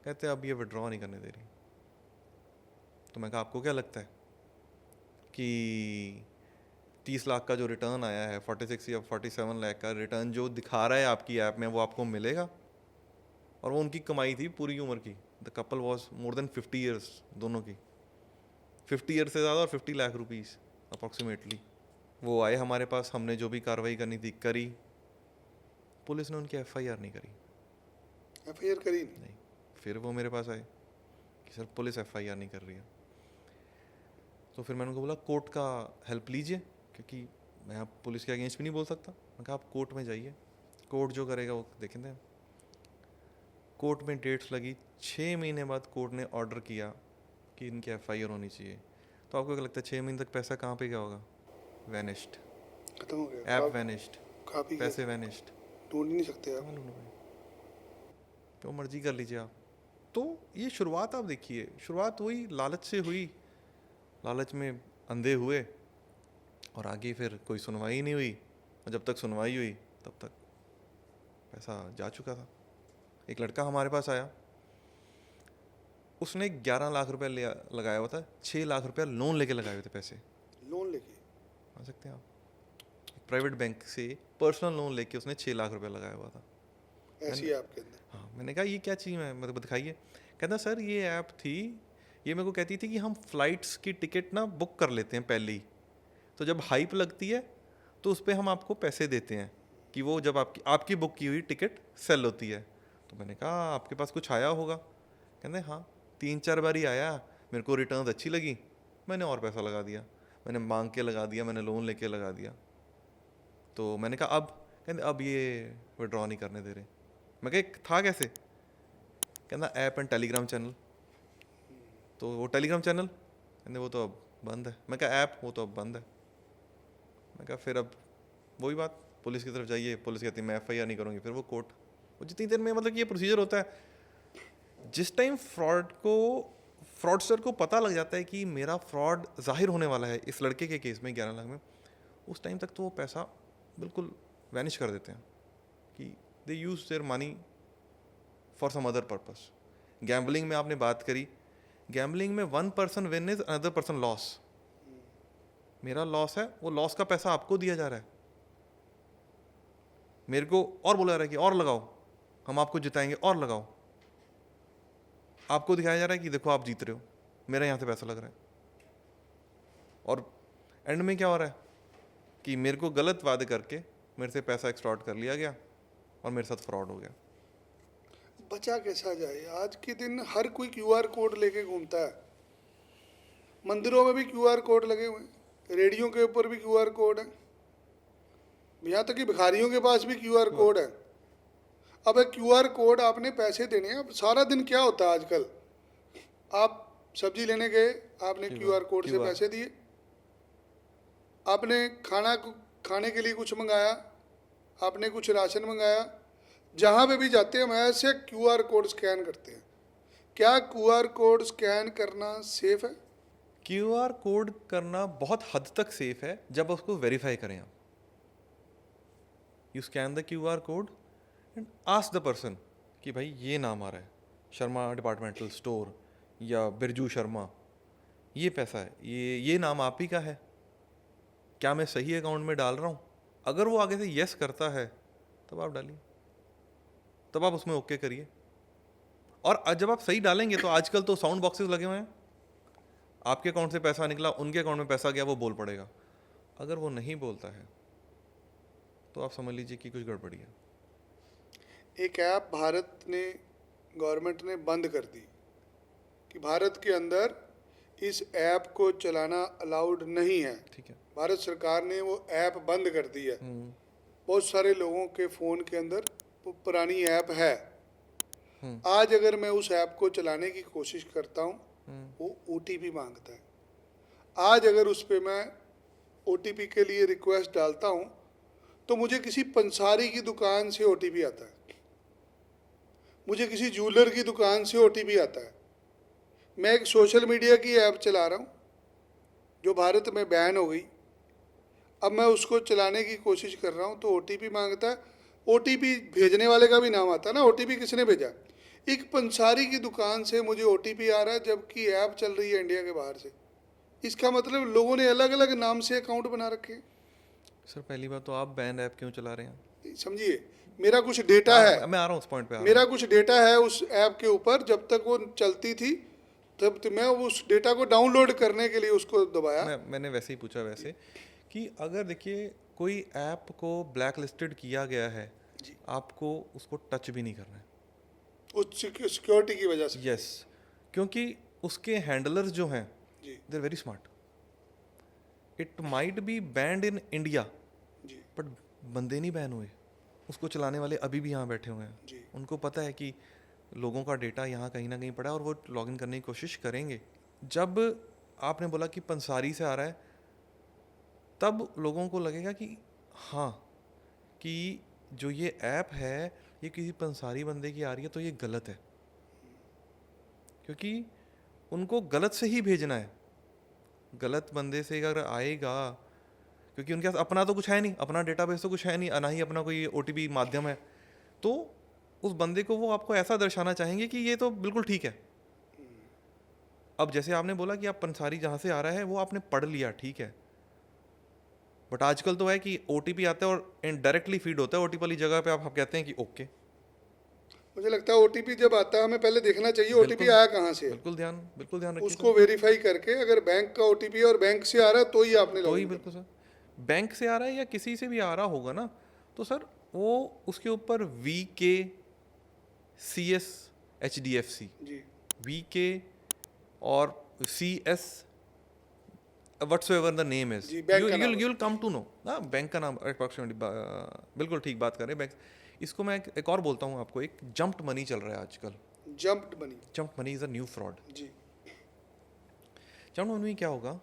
कहते अब ये विड्रॉ नहीं करने दे रही। तो मैं कहा आपको क्या लगता है कि 30 लाख का जो रिटर्न आया है, 46 या 47 लाख का रिटर्न जो दिखा रहा है आपकी ऐप में, वो आपको मिलेगा? और वो उनकी कमाई थी पूरी उम्र की। The couple was more than 50 years, दोनों की 50 ईयर से ज़्यादा, और 50 लाख रुपीज़ अप्रॉक्सीमेटली। वो आए हमारे पास, हमने जो भी कार्रवाई करनी थी करी, पुलिस ने उनकी FIR नहीं करी। FIR करी नहीं, फिर वो मेरे पास आए कि सर पुलिस FIR नहीं कर रही है। तो फिर मैंने उनको बोला कोर्ट का हेल्प लीजिए, क्योंकि मैं आप पुलिस के अगेंस्ट भी नहीं बोल सकता। मैंने कहा आप कोर्ट में जाइए, कोर्ट जो करेगा वो देखेंगे। कोर्ट में डेट्स लगी, 6 महीने बाद कोर्ट ने ऑर्डर किया कि इनकी FIR होनी चाहिए। तो आपको क्या लगता है 6 महीने तक पैसा कहाँ पे गया होगा? वैनिश्ड, खत्म हो गया, ऐप वैनिश्ड, काफी पैसे वैनिश्ड, ढूंढ ही नहीं सकते आप। जो मर्जी कर लीजिए आप। तो ये शुरुआत आप देखिए, शुरुआत हुई लालच से हुई, लालच में अंधे हुए, और आगे फिर कोई सुनवाई नहीं हुई, और जब तक सुनवाई हुई तब तक पैसा जा चुका था। एक लड़का हमारे पास आया, उसने 11 लाख रुपए लगाया हुआ था, 6 लाख रुपया लोन लेके लगाए हुए थे पैसे। लोन लेके मान सकते हैं आप, प्राइवेट बैंक से पर्सनल लोन लेके उसने 6 लाख रुपया लगाया हुआ था। ऐसी आपके अंदर? हाँ, मैंने कहा ये क्या चीज़ है, मतलब दिखाइए। कहता सर ये ऐप थी, ये मेरे को कहती थी कि हम फ्लाइट्स की टिकट ना बुक कर लेते हैं पहले ही, तो जब हाइप लगती है तो उस पर हम आपको पैसे देते हैं कि वो जब आपकी बुक की हुई टिकट सेल होती है। तो मैंने कहा आपके पास कुछ आया होगा? कहते हाँ 3-4 बार ही आया, मेरे को रिटर्न अच्छी लगी, मैंने और पैसा लगा दिया, मैंने मांग के लगा दिया, मैंने लोन लेके लगा दिया। तो मैंने कहा अब? कहते अब ये विड्रॉ नहीं करने दे रहे। मैं कहा था कैसे? कहना ऐप एंड टेलीग्राम चैनल। तो वो टेलीग्राम चैनल, कहते वो तो अब बंद है। मैं कहा ऐप, वो तो अब बंद है। मैं कहा फिर अब वही बात, पुलिस की तरफ जाइए, पुलिस कहती है मैं FIR नहीं करूँगी, फिर वो कोर्ट। वो जितनी देर में, मतलब कि ये प्रोसीजर होता है, जिस टाइम फ्रॉडस्टर को पता लग जाता है कि मेरा फ्रॉड जाहिर होने वाला है इस लड़के के केस में 11 लाख में, उस टाइम तक तो वो पैसा बिल्कुल वैनिश कर देते हैं कि they use their money for some other purpose. Gambling में आपने बात करी, गैम्बलिंग में 1 person win is another person loss. मेरा लॉस है, वो लॉस का पैसा आपको दिया जा रहा है, मेरे को और बोला जा रहा है कि और लगाओ, हम आपको जिताएंगे और लगाओ। आपको दिखाया जा रहा है कि देखो आप जीत रहे हो, मेरा यहाँ से पैसा लग रहा है। और एंड में क्या हो रहा है कि मेरे को गलत वादे करके मेरे से पैसा एक्सटॉर्ट कर लिया गया और मेरे साथ फ्रॉड हो गया। बचा कैसा जाए? आज के दिन हर कोई QR कोड लेके घूमता है, मंदिरों में भी QR कोड लगे हुए हैं, रेडियो के ऊपर भी QR कोड है, यहाँ तक कि भिखारियों के पास भी QR कोड है। अब एक QR कोड आपने पैसे देने हैं। अब सारा दिन क्या होता है आजकल, आप सब्जी लेने गए, आपने QR कोड से पैसे दिए, आपने खाने के लिए कुछ मंगाया, आपने कुछ राशन मंगाया, जहाँ पे भी जाते हैं हम ऐसे QR कोड स्कैन करते हैं। क्या QR कोड स्कैन करना सेफ है? QR कोड करना बहुत हद तक सेफ है जब उसको वेरीफाई करें आप। You scan the QR code and ask the person कि भाई ये नाम आ रहा है, शर्मा डिपार्टमेंटल स्टोर या बिरजू शर्मा, ये पैसा है, ये नाम आप ही का है, क्या मैं सही अकाउंट में डाल रहा हूँ? अगर वो आगे से यस करता है तब आप डालिए, तब आप उसमें ओके करिए। और जब आप सही डालेंगे तो आजकल तो साउंड बॉक्सेस लगे हुए हैं, आपके अकाउंट से पैसा निकला, उनके अकाउंट में पैसा गया, वो बोल पड़ेगा। अगर वो नहीं बोलता है तो आप समझ लीजिए कि कुछ गड़बड़ी है। एक ऐप भारत ने, गवर्नमेंट ने बंद कर दी कि भारत के अंदर इस ऐप को चलाना अलाउड नहीं है। ठीक है, भारत सरकार ने वो ऐप बंद कर दी है। बहुत सारे लोगों के फ़ोन के अंदर वो पुरानी ऐप है। आज अगर मैं उस ऐप को चलाने की कोशिश करता हूँ, वो OTP मांगता है। आज अगर उस पर मैं OTP के लिए रिक्वेस्ट डालता हूँ तो मुझे किसी पंसारी की दुकान से OTP आता है, मुझे किसी ज्वेलर की दुकान से OTP आता है। मैं एक सोशल मीडिया की ऐप चला रहा हूँ जो भारत में बैन हो गई, अब मैं उसको चलाने की कोशिश कर रहा हूँ तो OTP मांगता है। OTP भेजने वाले का भी नाम आता है ना, OTP किसने भेजा? एक पंसारी की दुकान से मुझे OTP आ रहा है, जबकि ऐप चल रही है इंडिया के बाहर से। इसका मतलब लोगों ने अलग अलग नाम से अकाउंट बना रखे हैं। सर पहली बात तो आप बैन ऐप क्यों चला रहे हैं? समझिए, मेरा कुछ डेटा है, मैं आ रहा हूँ उस पॉइंट पे आ रहा मेरा कुछ डेटा है उस ऐप के ऊपर, जब तक वो चलती थी तब मैं उस डेटा को डाउनलोड करने के लिए उसको दबाया। मैंने वैसे ही पूछा वैसे कि अगर देखिए कोई ऐप को ब्लैक लिस्टेड किया गया है, जी। आपको उसको टच भी नहीं करना है। उस सिक्योरिटी की वजह से। यस, क्योंकि उसके हैंडलर्स जो हैं जी they are very smart. It might be banned in India जी बट बंदे नहीं बैन हुए, उसको चलाने वाले अभी भी यहाँ बैठे हुए हैं। जी उनको पता है कि लोगों का डेटा यहाँ कहीं ना कहीं पड़ा है और वो लॉगिन करने की कोशिश करेंगे। जब आपने बोला कि पंसारी से आ रहा है, तब लोगों को लगेगा कि हाँ, कि जो ये ऐप है ये किसी पंसारी बंदे की आ रही है तो ये गलत है, क्योंकि उनको गलत से ही भेजना है। गलत बंदे से अगर आएगा, क्योंकि उनके पास अपना तो कुछ है नहीं, अपना डेटाबेस तो कुछ है नहीं, ना ही अपना कोई ओटीपी माध्यम है, तो उस बंदे को वो आपको ऐसा दर्शाना चाहेंगे कि ये तो बिल्कुल ठीक है। अब जैसे आपने बोला कि आप पंसारी जहाँ से आ रहा है वो आपने पढ़ लिया, ठीक है, बट आजकल तो है कि ओटीपी आता है और डायरेक्टली फीड होता है ओटीपी वाली जगह पे, आप कहते हैं कि ओके। मुझे लगता है ओटीपी जब आता है हमें पहले देखना चाहिए ओटीपी आया कहाँ से है। बिल्कुल ध्यान रखिए उसको वेरीफाई करके, अगर बैंक का ओटीपी और बैंक से आ रहा है तो ही आपने तो ही लॉगिन बिल्कुल सर, बैंक से आ रहा है या किसी से भी आ रहा होगा ना, तो सर वो उसके ऊपर VK CS HDFC जी VK और CS whatsoever the name is, जी, बैंक का नाम है। you'll come to know ना, बैंक का नाम अप्रोक्सीमेटली, बिल्कुल ठीक बात कर रहे हैं। बैंक, इसको मैं एक और बोलता हूँ आपको, एक जंप्ड मनी चल रहा है आजकल। Jumped money. Jumped money is a new fraud. जी जंप्ड मनी में क्या होगा,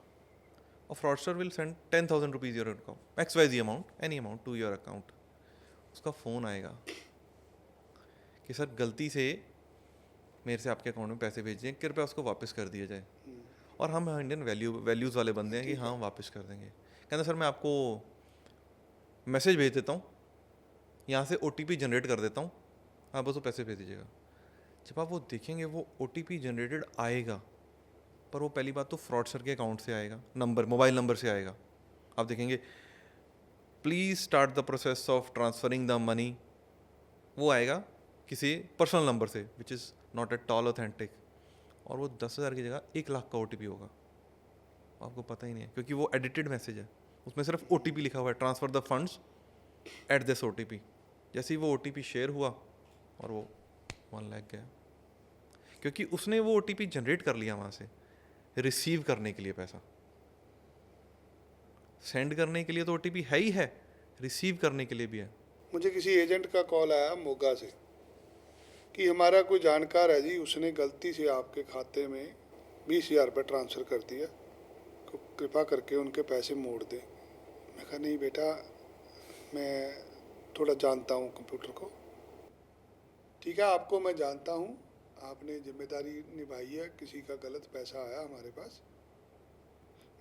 a fraudster will send 10,000 rupees your account, XYZ amount, any amount to your account. उसका फ़ोन आएगा कि सर गलती से मेरे से आपके अकाउंट में पैसे भेजे, कृपया उसको वापस कर दिया जाए। और हम इंडियन वैल्यूज़ वाले बंदे हैं कि हाँ वापस कर देंगे। कहते सर मैं आपको मैसेज भेज देता हूँ, यहाँ से OTP जनरेट कर देता हूँ, हाँ बस वो पैसे भेज दीजिएगा। जब आप वो देखेंगे वो OTP जनरेटेड आएगा, पर वो पहली बात तो फ्रॉडस्टर के अकाउंट से आएगा, नंबर, मोबाइल नंबर से आएगा। आप देखेंगे please start the process of transferring the money, वो आएगा किसी पर्सनल नंबर से which is not at all authentic, और वो 10,000 की जगह 1 लाख का OTP होगा। आपको पता ही नहीं है, क्योंकि वो एडिटेड मैसेज है, उसमें सिर्फ OTP लिखा हुआ है, transfer the funds at this OTP। जैसे ही वो OTP शेयर हुआ और वो 1 लाख गया, क्योंकि उसने वो OTP जनरेट कर लिया वहाँ से रिसीव करने के लिए पैसा। सेंड करने के लिए तो OTP है ही है, रिसीव करने के लिए भी है। मुझे किसी एजेंट का कॉल आया मोगा से कि हमारा कोई जानकार है जी, उसने गलती से आपके खाते में 20,000 रुपये ट्रांसफ़र कर दिया, तो कृपा करके उनके पैसे मोड़ दें। मैं कहा नहीं बेटा, मैं थोड़ा जानता हूँ कंप्यूटर को। ठीक है, आपको मैं जानता हूँ, आपने जिम्मेदारी निभाई है, किसी का गलत पैसा आया हमारे पास,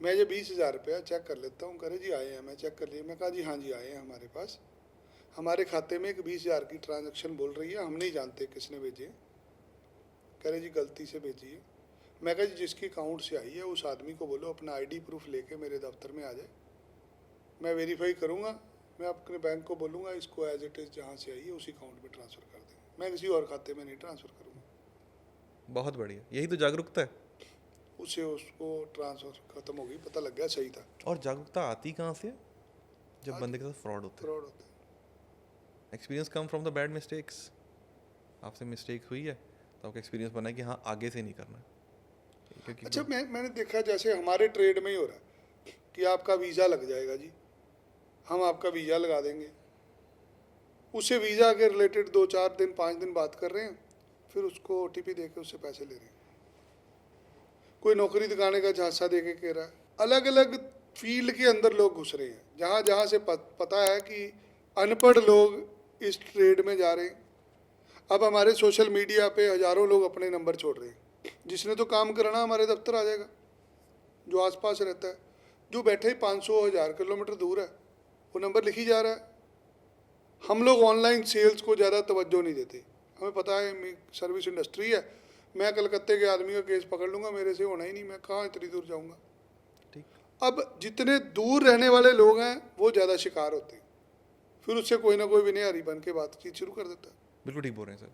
मैं ये 20,000 रुपया चेक कर लेता हूँ। करे जी आए हैं, मैं चेक कर लिया। मैं कहा जी हाँ जी आए हैं हमारे पास, हमारे खाते में एक 20,000 की ट्रांजैक्शन बोल रही है, हम नहीं जानते किसने भेजे। कह रहे जी गलती से भेजी है। मैं कहा जी जिसकी अकाउंट से आई है उस आदमी को बोलो अपना ID प्रूफ लेके मेरे दफ्तर में आ जाए, मैं वेरीफाई करूँगा, मैं अपने बैंक को बोलूँगा इसको एज इट इज़ जहाँ से आई है उसी अकाउंट में ट्रांसफ़र कर दें, मैं किसी और खाते में नहीं ट्रांसफ़र करूँगा। बहुत बढ़िया, यही तो जागरूकता है। उससे उसको ट्रांसफ़र ख़त्म हो गई, पता लग गया सही था। और जागरूकता आती कहाँ से है? जब बंदे के साथ फ्रॉड होता है। फ्रॉड होता है। Experience come from the bad mistakes. आपसे मिस्टेक हुई है तो आपका एक्सपीरियंस बना है कि हाँ आगे से नहीं करना है। क्योंकि अच्छा, मैंने देखा जैसे हमारे ट्रेड में ही हो रहा है कि आपका वीज़ा लग जाएगा जी, हम आपका वीज़ा लगा देंगे, उससे वीज़ा के रिलेटेड 2-4 दिन 5 दिन बात कर रहे हैं, फिर उसको OTP दे के उससे पैसे ले रहे हैं। कोई नौकरी दिखाने का झांसा दे के कह रहा है। अलग अलग फील्ड के अंदर लोग घुस रहे हैं, जहाँ जहाँ से पता है कि अनपढ़ लोग इस ट्रेड में जा रहे हैं। अब हमारे सोशल मीडिया पे हज़ारों लोग अपने नंबर छोड़ रहे हैं। जिसने तो काम करना हमारे दफ्तर आ जाएगा, जो आसपास रहता है, जो बैठे ही 500-1000 किलोमीटर दूर है, वो नंबर लिखी जा रहा है। हम लोग ऑनलाइन सेल्स को ज़्यादा तवज्जो नहीं देते। हमें पता है सर्विस इंडस्ट्री है, मैं कलकत्ते के आदमी का केस पकड़ लूँगा, मेरे से होना ही नहीं, मैं कहाँ इतनी दूर जाऊँगा। ठीक। अब जितने दूर रहने वाले लोग हैं वो ज़्यादा शिकार होते हैं, फिर उससे कोई ना कोई विनय हरी बन के बातचीत शुरू कर देता है। बिल्कुल ठीक बोल रहे हैं सर।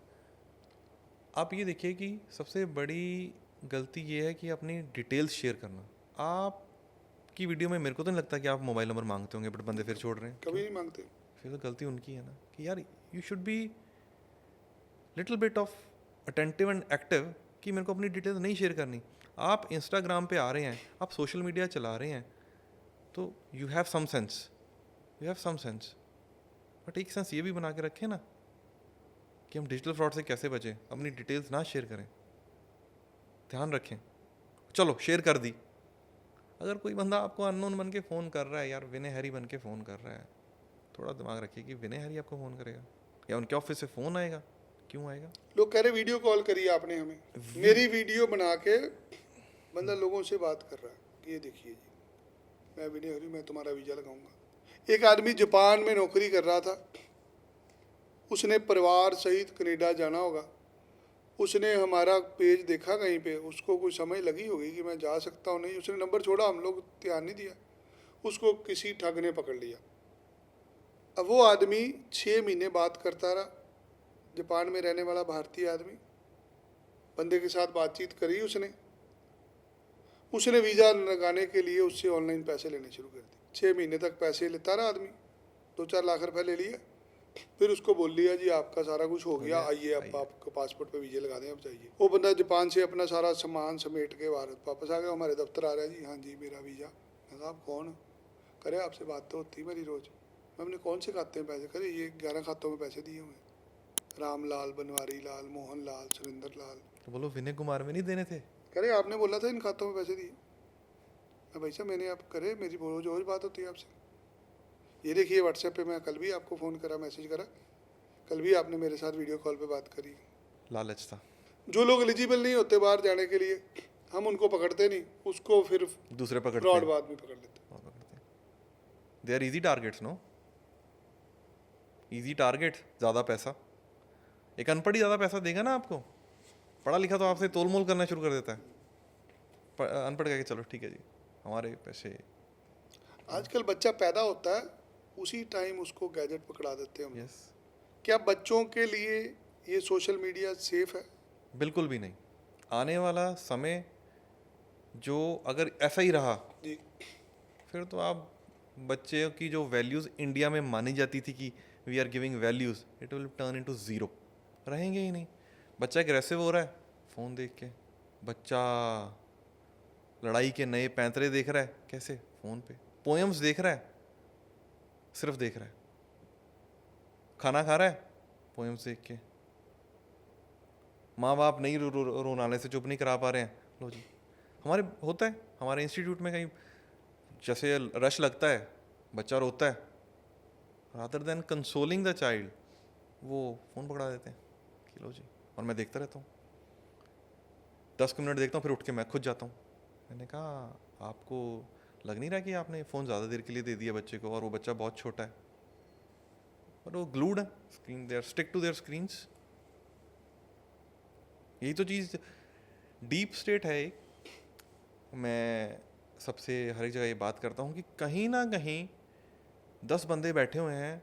आप ये देखिए कि सबसे बड़ी गलती ये है कि अपनी डिटेल्स शेयर करना। आपकी वीडियो में मेरे को तो नहीं लगता कि आप मोबाइल नंबर मांगते होंगे, बट बंदे फिर छोड़ रहे हैं। कभी नहीं मांगते। फिर तो गलती उनकी है ना कि यार you should be little bit of attentive and active कि मेरे को अपनी डिटेल्स नहीं शेयर करनी। आप इंस्टाग्राम पे आ रहे हैं, आप सोशल मीडिया चला रहे हैं, तो you have some sense, you have some sense, but एक सेंस ये भी बना के रखें ना कि हम डिजिटल फ्रॉड से कैसे बचें, अपनी डिटेल्स ना शेयर करें, ध्यान रखें। चलो शेयर कर दी, अगर कोई बंदा आपको अननोन बन के फ़ोन कर रहा है, यार विनय हैरी बन के फ़ोन कर रहा है, थोड़ा दिमाग रखिए कि विनय हैरी आपको फ़ोन करेगा या उनके ऑफिस से फ़ोन आएगा, क्यों आएगा? लोग कह रहे वीडियो कॉल करी आपने हमें, मेरी वीडियो बना के बंदा लोगों से बात कर रहा है कि ये देखिए जी मैं विनय हरी, मैं तुम्हारा वीज़ा लगाऊंगा। एक आदमी जापान में नौकरी कर रहा था, उसने परिवार सहित कनाडा जाना होगा, उसने हमारा पेज देखा कहीं पे, उसको कोई समझ लगी होगी कि मैं जा सकता हूँ नहीं, उसने नंबर छोड़ा, हम लोग ध्यान नहीं दिया, उसको किसी ठग ने पकड़ लिया। अब वो आदमी 6 महीने बात करता रहा, जापान में रहने वाला भारतीय आदमी, बंदे के साथ बातचीत करी उसने वीज़ा लगाने के लिए उससे ऑनलाइन पैसे लेने शुरू कर दिए। 6 महीने तक पैसे लेता रहा आदमी, 2-4 लाख रुपए ले लिए, फिर उसको बोल लिया जी आपका सारा कुछ हो गया, आइए अब आपको पासपोर्ट पे वीज़ा लगा दें, अब जाइए। वो बंदा जापान से अपना सारा सामान समेट के भारत वापस आ गया, हमारे दफ्तर आ रहा है जी, हाँ जी मेरा वीज़ा। मैं कहा आप कौन? करे आपसे बात तो होती मेरी रोज़। मैं अपने कौन से खाते में पैसे? करे ये 11 खातों में पैसे दिए हुए, रामलाल, बनवारी लाल, मोहन लाल, सुरेंद्र लाल। तो बोलो विनय कुमार में नहीं देने थे? करे आपने बोला था इन खातों में पैसे दिए। मैं भाई साहब मैंने आप करे, मेरी रोज रोज बात होती है आपसे। ये देखिए व्हाट्सएप पे मैं कल भी आपको फ़ोन करा, मैसेज करा, कल भी आपने मेरे साथ वीडियो कॉल पे बात करी। लालच था। जो लोग एलिजिबल नहीं होते बाहर जाने के लिए, हम उनको पकड़ते नहीं, उसको फिर दूसरे पकड़ते फ्रॉड हैं, बाद में पकड़ लेते। और पकड़ते हैं। They are easy targets, no easy target, ज़्यादा पैसा। एक अनपढ़ ही ज़्यादा पैसा देगा ना आपको, पढ़ा लिखा तो आपसे तोल मोल करना शुरू कर देता है। अनपढ़ कह के चलो ठीक है जी हमारे पैसे। आजकल बच्चा पैदा होता है उसी टाइम उसको गैजेट पकड़ा देते हैं हम। यस, क्या बच्चों के लिए ये सोशल मीडिया सेफ है? बिल्कुल भी नहीं। आने वाला समय जो अगर ऐसा ही रहा जी, फिर तो आप बच्चे की जो वैल्यूज़ इंडिया में मानी जाती थी कि we are giving values, it will turn into zero, रहेंगे ही नहीं। बच्चा एग्रेसिव हो रहा है फ़ोन देख के, बच्चा लड़ाई के नए पैंतरे देख रहा है, कैसे? फ़ोन पे। पोएम्स देख रहा है, सिर्फ देख रहा है। खाना खा रहा है पोएम्स देख के। माँ बाप नहीं रोनाने से चुप नहीं करा पा रहे हैं, लो जी। हमारे होता है, हमारे इंस्टीट्यूट में कहीं जैसे रश लगता है, बच्चा रोता है, rather than consoling the child वो फ़ोन पकड़ा देते हैं कि लो जी। और मैं देखता रहता हूँ, 10 मिनट देखता हूँ, फिर उठ के मैं खुद जाता हूँ। मैंने कहा आपको लग नहीं रहा कि आपने फ़ोन ज़्यादा देर के लिए दे दिया बच्चे को, और वो बच्चा बहुत छोटा है और वो ग्लूड है screen, they are stick to their screens. यही तो चीज़ डीप स्टेट है एक। मैं सबसे हर एक जगह ये बात करता हूँ कि कहीं ना कहीं 10 बंदे बैठे हुए हैं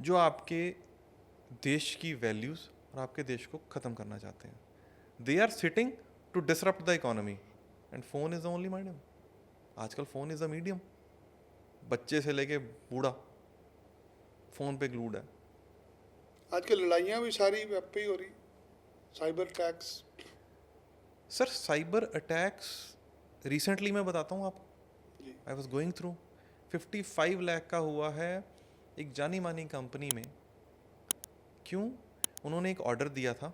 जो आपके देश की वैल्यूज़ और आपके देश को ख़त्म करना चाहते हैं। They are sitting to disrupt the economy and phone is the only medium. आजकल फ़ोन इज़ द मीडियम, बच्चे से लेके बूढ़ा फ़ोन पे ग्लूड है। आजकल लड़ाइयाँ भी सारी वेब पे ही हो रही, cyber attacks. Sir cyber attacks recently मैं बताता हूँ आपको, जी, I was going through 55 lakh का हुआ है एक जानी मानी कंपनी में। क्यों? उन्होंने एक ऑर्डर दिया था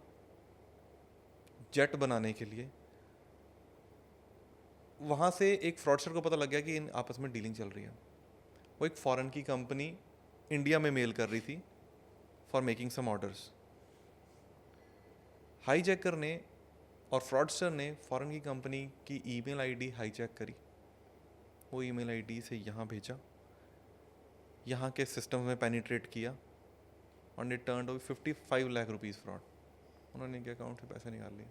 जेट बनाने के लिए, वहाँ से एक फ्रॉडस्टर को पता लग गया कि इन आपस में डीलिंग चल रही है। वो एक फॉरेन की कंपनी इंडिया में मेल कर रही थी for making some orders. Hijacker ने और फ्रॉडस्टर ने फॉरेन की कंपनी की ईमेल आईडी हाईजैक करी, वो ईमेल आईडी से यहाँ भेजा, यहाँ के सिस्टम में पेनिट्रेट किया, और it turned out 55 lakh rupees fraud. उन्होंने इनके अकाउंट से पैसे निकाल लिए।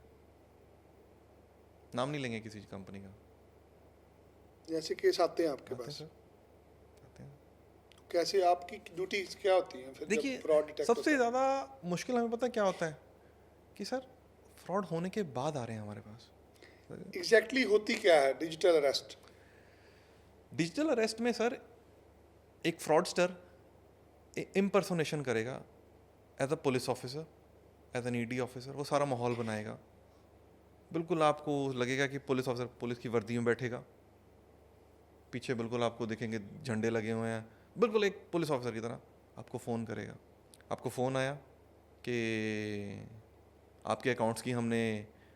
नाम नहीं लेंगे किसी कंपनी का। जैसे केस आते हैं आपके आते हैं पास, सर, आते हैं। कैसे आपकी ड्यूटी क्या होती है फिर देखिए जब फ्रॉड डिटेक्ट सबसे ज़्यादा मुश्किल हमें पता क्या होता है कि सर फ्रॉड होने के बाद आ रहे हैं हमारे पास। एग्जैक्टली होती क्या है डिजिटल अरेस्ट? डिजिटल अरेस्ट में सर एक फ्रॉडस्टर इम्पर्सोनेशन करेगा as a police officer, as an ED officer, वो सारा माहौल बनाएगा। बिल्कुल आपको लगेगा कि पुलिस ऑफिसर पुलिस की वर्दी में बैठेगा, पीछे बिल्कुल आपको देखेंगे झंडे लगे हुए हैं, बिल्कुल एक पुलिस ऑफिसर की तरह आपको फ़ोन करेगा। आपको फ़ोन आया कि आपके अकाउंट्स की हमने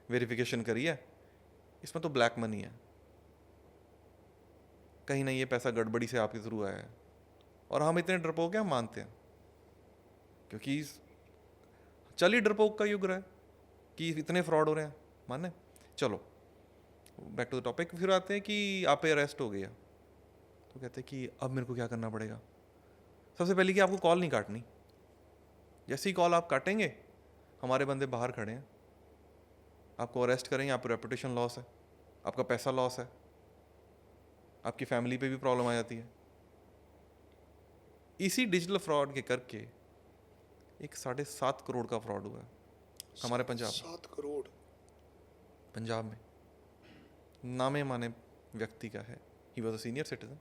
वेरिफिकेशन करी है, इसमें तो ब्लैक मनी है, कहीं ना ये पैसा गड़बड़ी से आपके थ्रू आया है। और हम इतने डरपोक हैं, हम मानते हैं, क्योंकि चल ही डरपोक का युग रहा है कि इतने फ्रॉड हो रहे हैं, माने। चलो बैक टू द टॉपिक, फिर आते हैं कि आप पे अरेस्ट हो गया, तो कहते हैं कि अब मेरे को क्या करना पड़ेगा। सबसे पहले कि आपको कॉल नहीं काटनी, जैसे ही कॉल आप काटेंगे हमारे बंदे बाहर खड़े हैं, आपको अरेस्ट करेंगे, आपका रेपुटेशन लॉस है, आपका पैसा लॉस है, आपकी फैमिली पे भी प्रॉब्लम आ जाती है। इसी डिजिटल फ्रॉड के करके एक 7.5 करोड़ का फ्रॉड हुआ है हमारे पंजाब 7 करोड़? पंजाब में। नामे माने व्यक्ति का है, he was a senior citizen,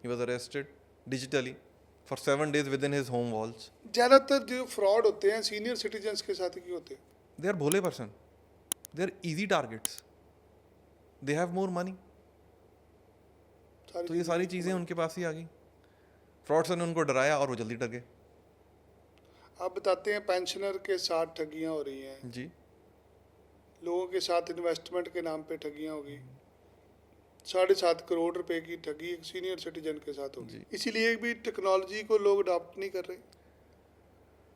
he was arrested digitally for 7 days with in his home walls. ज्यादातर जो फ्रॉड होते हैं सीनियर सिटीजन्स के साथ ही होते हैं। दे आर भोले person, they are easy targets, they have more money, तो ये सारी चीज़ें उनके पास ही आ गई। फ्रॉडस्टर ने उनको डराया और वो जल्दी डर गए। आप बताते हैं पेंशनर के साथ ठगियां हो रही हैं, जी, लोगों के साथ इन्वेस्टमेंट के नाम पे ठगियां होगी। 7.5 करोड़ रुपए की ठगी एक सीनियर सिटीजन के साथ होगी। जी। इसीलिए भी टेक्नोलॉजी को लोग अडॉप्ट नहीं कर रहे,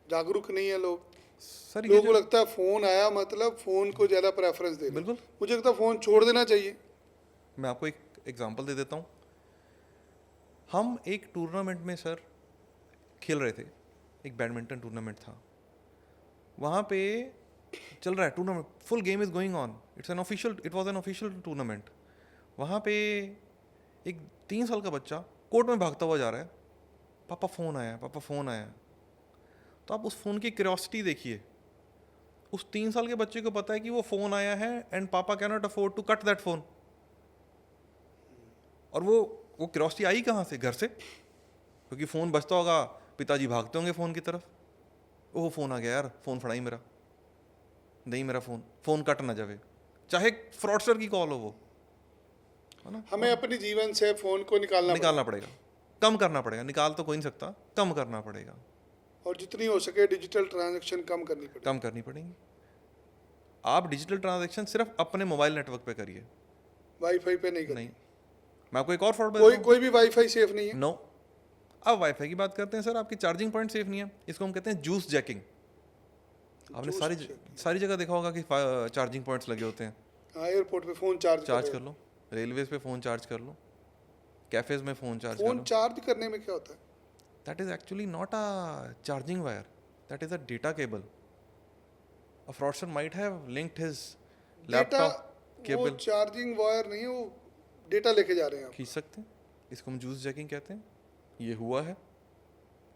जागरूक नहीं है लोग। सर ये लोगों को जो लगता है फोन आया मतलब फोन को ज़्यादा प्रेफरेंस दे रहे हैं। बिल्कुल, मुझे लगता है फोन छोड़ देना चाहिए। मैं आपको एक एग्जांपल दे देता हूँ। हम एक टूर्नामेंट में सर खेल रहे थे, एक बैडमिंटन टूर्नामेंट था, वहाँ पे चल रहा है tournament, full game is going on, it was an official tournament. वहाँ पे एक 3 साल का बच्चा कोर्ट में भागता हुआ जा रहा है, पापा फ़ोन आया, पापा फ़ोन आया। तो आप उस फ़ोन की क्यूरियोसिटी देखिए, उस 3 साल के बच्चे को पता है कि वो फ़ोन आया है and papa can not afford to cut that phone. और वो क्यूरियोसिटी आई कहाँ से? घर से, क्योंकि फ़ोन बजता होगा, पिताजी भागते होंगे फ़ोन की तरफ, ओह फ़ोन आ गया यार, फ़ोन फड़ाई मेरा, नहीं मेरा फ़ोन कट ना जावे, चाहे फ्रॉडस्टर की कॉल हो वो, है ना। हमें अपने जीवन से फोन को निकालना पड़ेगा, कम करना पड़ेगा, निकाल तो कोई नहीं सकता, कम करना पड़ेगा, और जितनी हो सके डिजिटल ट्रांजैक्शन कम करनी पड़ेगी। कम करनी पड़ेगी। आप डिजिटल ट्रांजैक्शन सिर्फ अपने मोबाइल नेटवर्क पे करिए, वाईफाई पे नहीं करनी। नहीं। मैं आपको एक और फ्रॉड कोई भी वाईफाई सेफ नहीं है। नो, अब वाईफाई की बात करते हैं सर, आपकी चार्जिंग पॉइंट सेफ नहीं है, इसको हम कहते हैं जूस जैकिंग। आपने सारी जगह देखा होगा कि चार्जिंग पॉइंट्स लगे होते हैं। हाँ, एयरपोर्ट पे फोन चार्ज कर लो, रेलवेज पे फ़ोन चार्ज कर लो, कैफेज में फ़ोन चार्ज कर फोन लो। चार्ज करने में क्या होता है? That is actually not a charging wire, that is a data cable. A fraudster might have linked his data, laptop वो केबल, चार्जिंग वायर नहीं है, वो डेटा लेके जा रहे हैं आप। खींच सकते हैं, इसको हम जूस जैकिंग कहते हैं। ये हुआ है,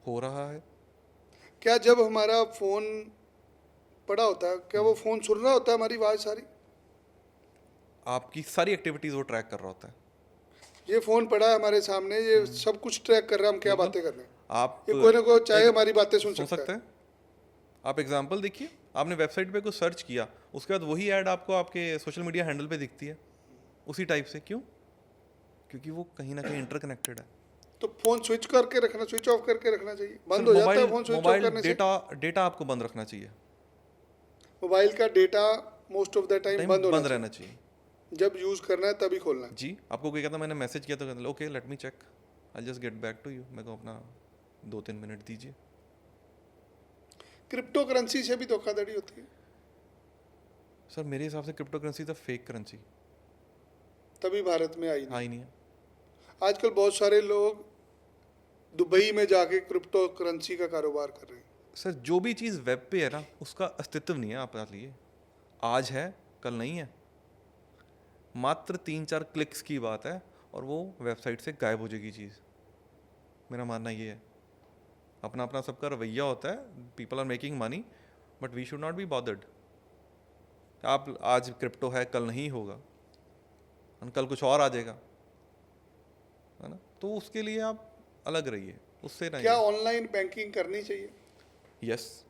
हो रहा है। क्या जब हमारा फोन पड़ा होता है, क्या वो फोन सुन रहा होता है हमारी आवाज़ सारी? आपकी सारी एक्टिविटीज़ वो ट्रैक कर रहा होता है। ये फोन पड़ा है हमारे सामने, ये सब कुछ ट्रैक कर रहा है हम क्या बिल्कुल। बातें कर रहे हैं। आप ये कोई ना कोई चाहे एक- हमारी बातें सुन सुन सकता सकते है। हैं। आप एग्जांपल देखिए, आपने वेबसाइट पे कुछ सर्च किया, उसके बाद वही ऐड आपको आपके सोशल मीडिया हैंडल पे दिखती है, उसी टाइप से। क्यों? क्योंकि वो कहीं ना कहीं इंटरकनेक्टेड है। तो फोन स्विच करके रखना, स्विच ऑफ करके रखना चाहिए। बंद हो जाता है फोन स्विच ऑफ मोबाइल करने से। डेटा आपको बंद रखना चाहिए, मोबाइल का data most of the time बंद होना रहना चाहिए। चाहिए। जब यूज करना है तभी खोलना है। जी, आपको कोई कहता मैंने मैसेज किया तो कहता okay let me check, I just get back to you, मेरे को अपना 2-3 मिनट दीजिए। क्रिप्टो करेंसी से भी धोखाधड़ी होती है। सर मेरे हिसाब से क्रिप्टो करेंसी तो फेक करेंसी तभी भारत में आई नहीं। नहीं है। आजकल बहुत सारे लोग दुबई में जाके क्रिप्टो करेंसी का कारोबार कर रहे हैं। सर जो भी चीज़ वेब पे है ना, उसका अस्तित्व नहीं है आप लिए, आज है कल नहीं है, मात्र 3-4 क्लिक्स की बात है और वो वेबसाइट से गायब हो जाएगी चीज़। मेरा मानना ये है, अपना अपना सबका रवैया होता है, people are making money, but we should not be bothered. आप आज क्रिप्टो है, कल नहीं होगा, और कल कुछ और आ जाएगा, है ना? तो उसके लिए आप अलग रहिए, उससे क्या नहीं। ऑनलाइन बैंकिंग करनी चाहिए? यस,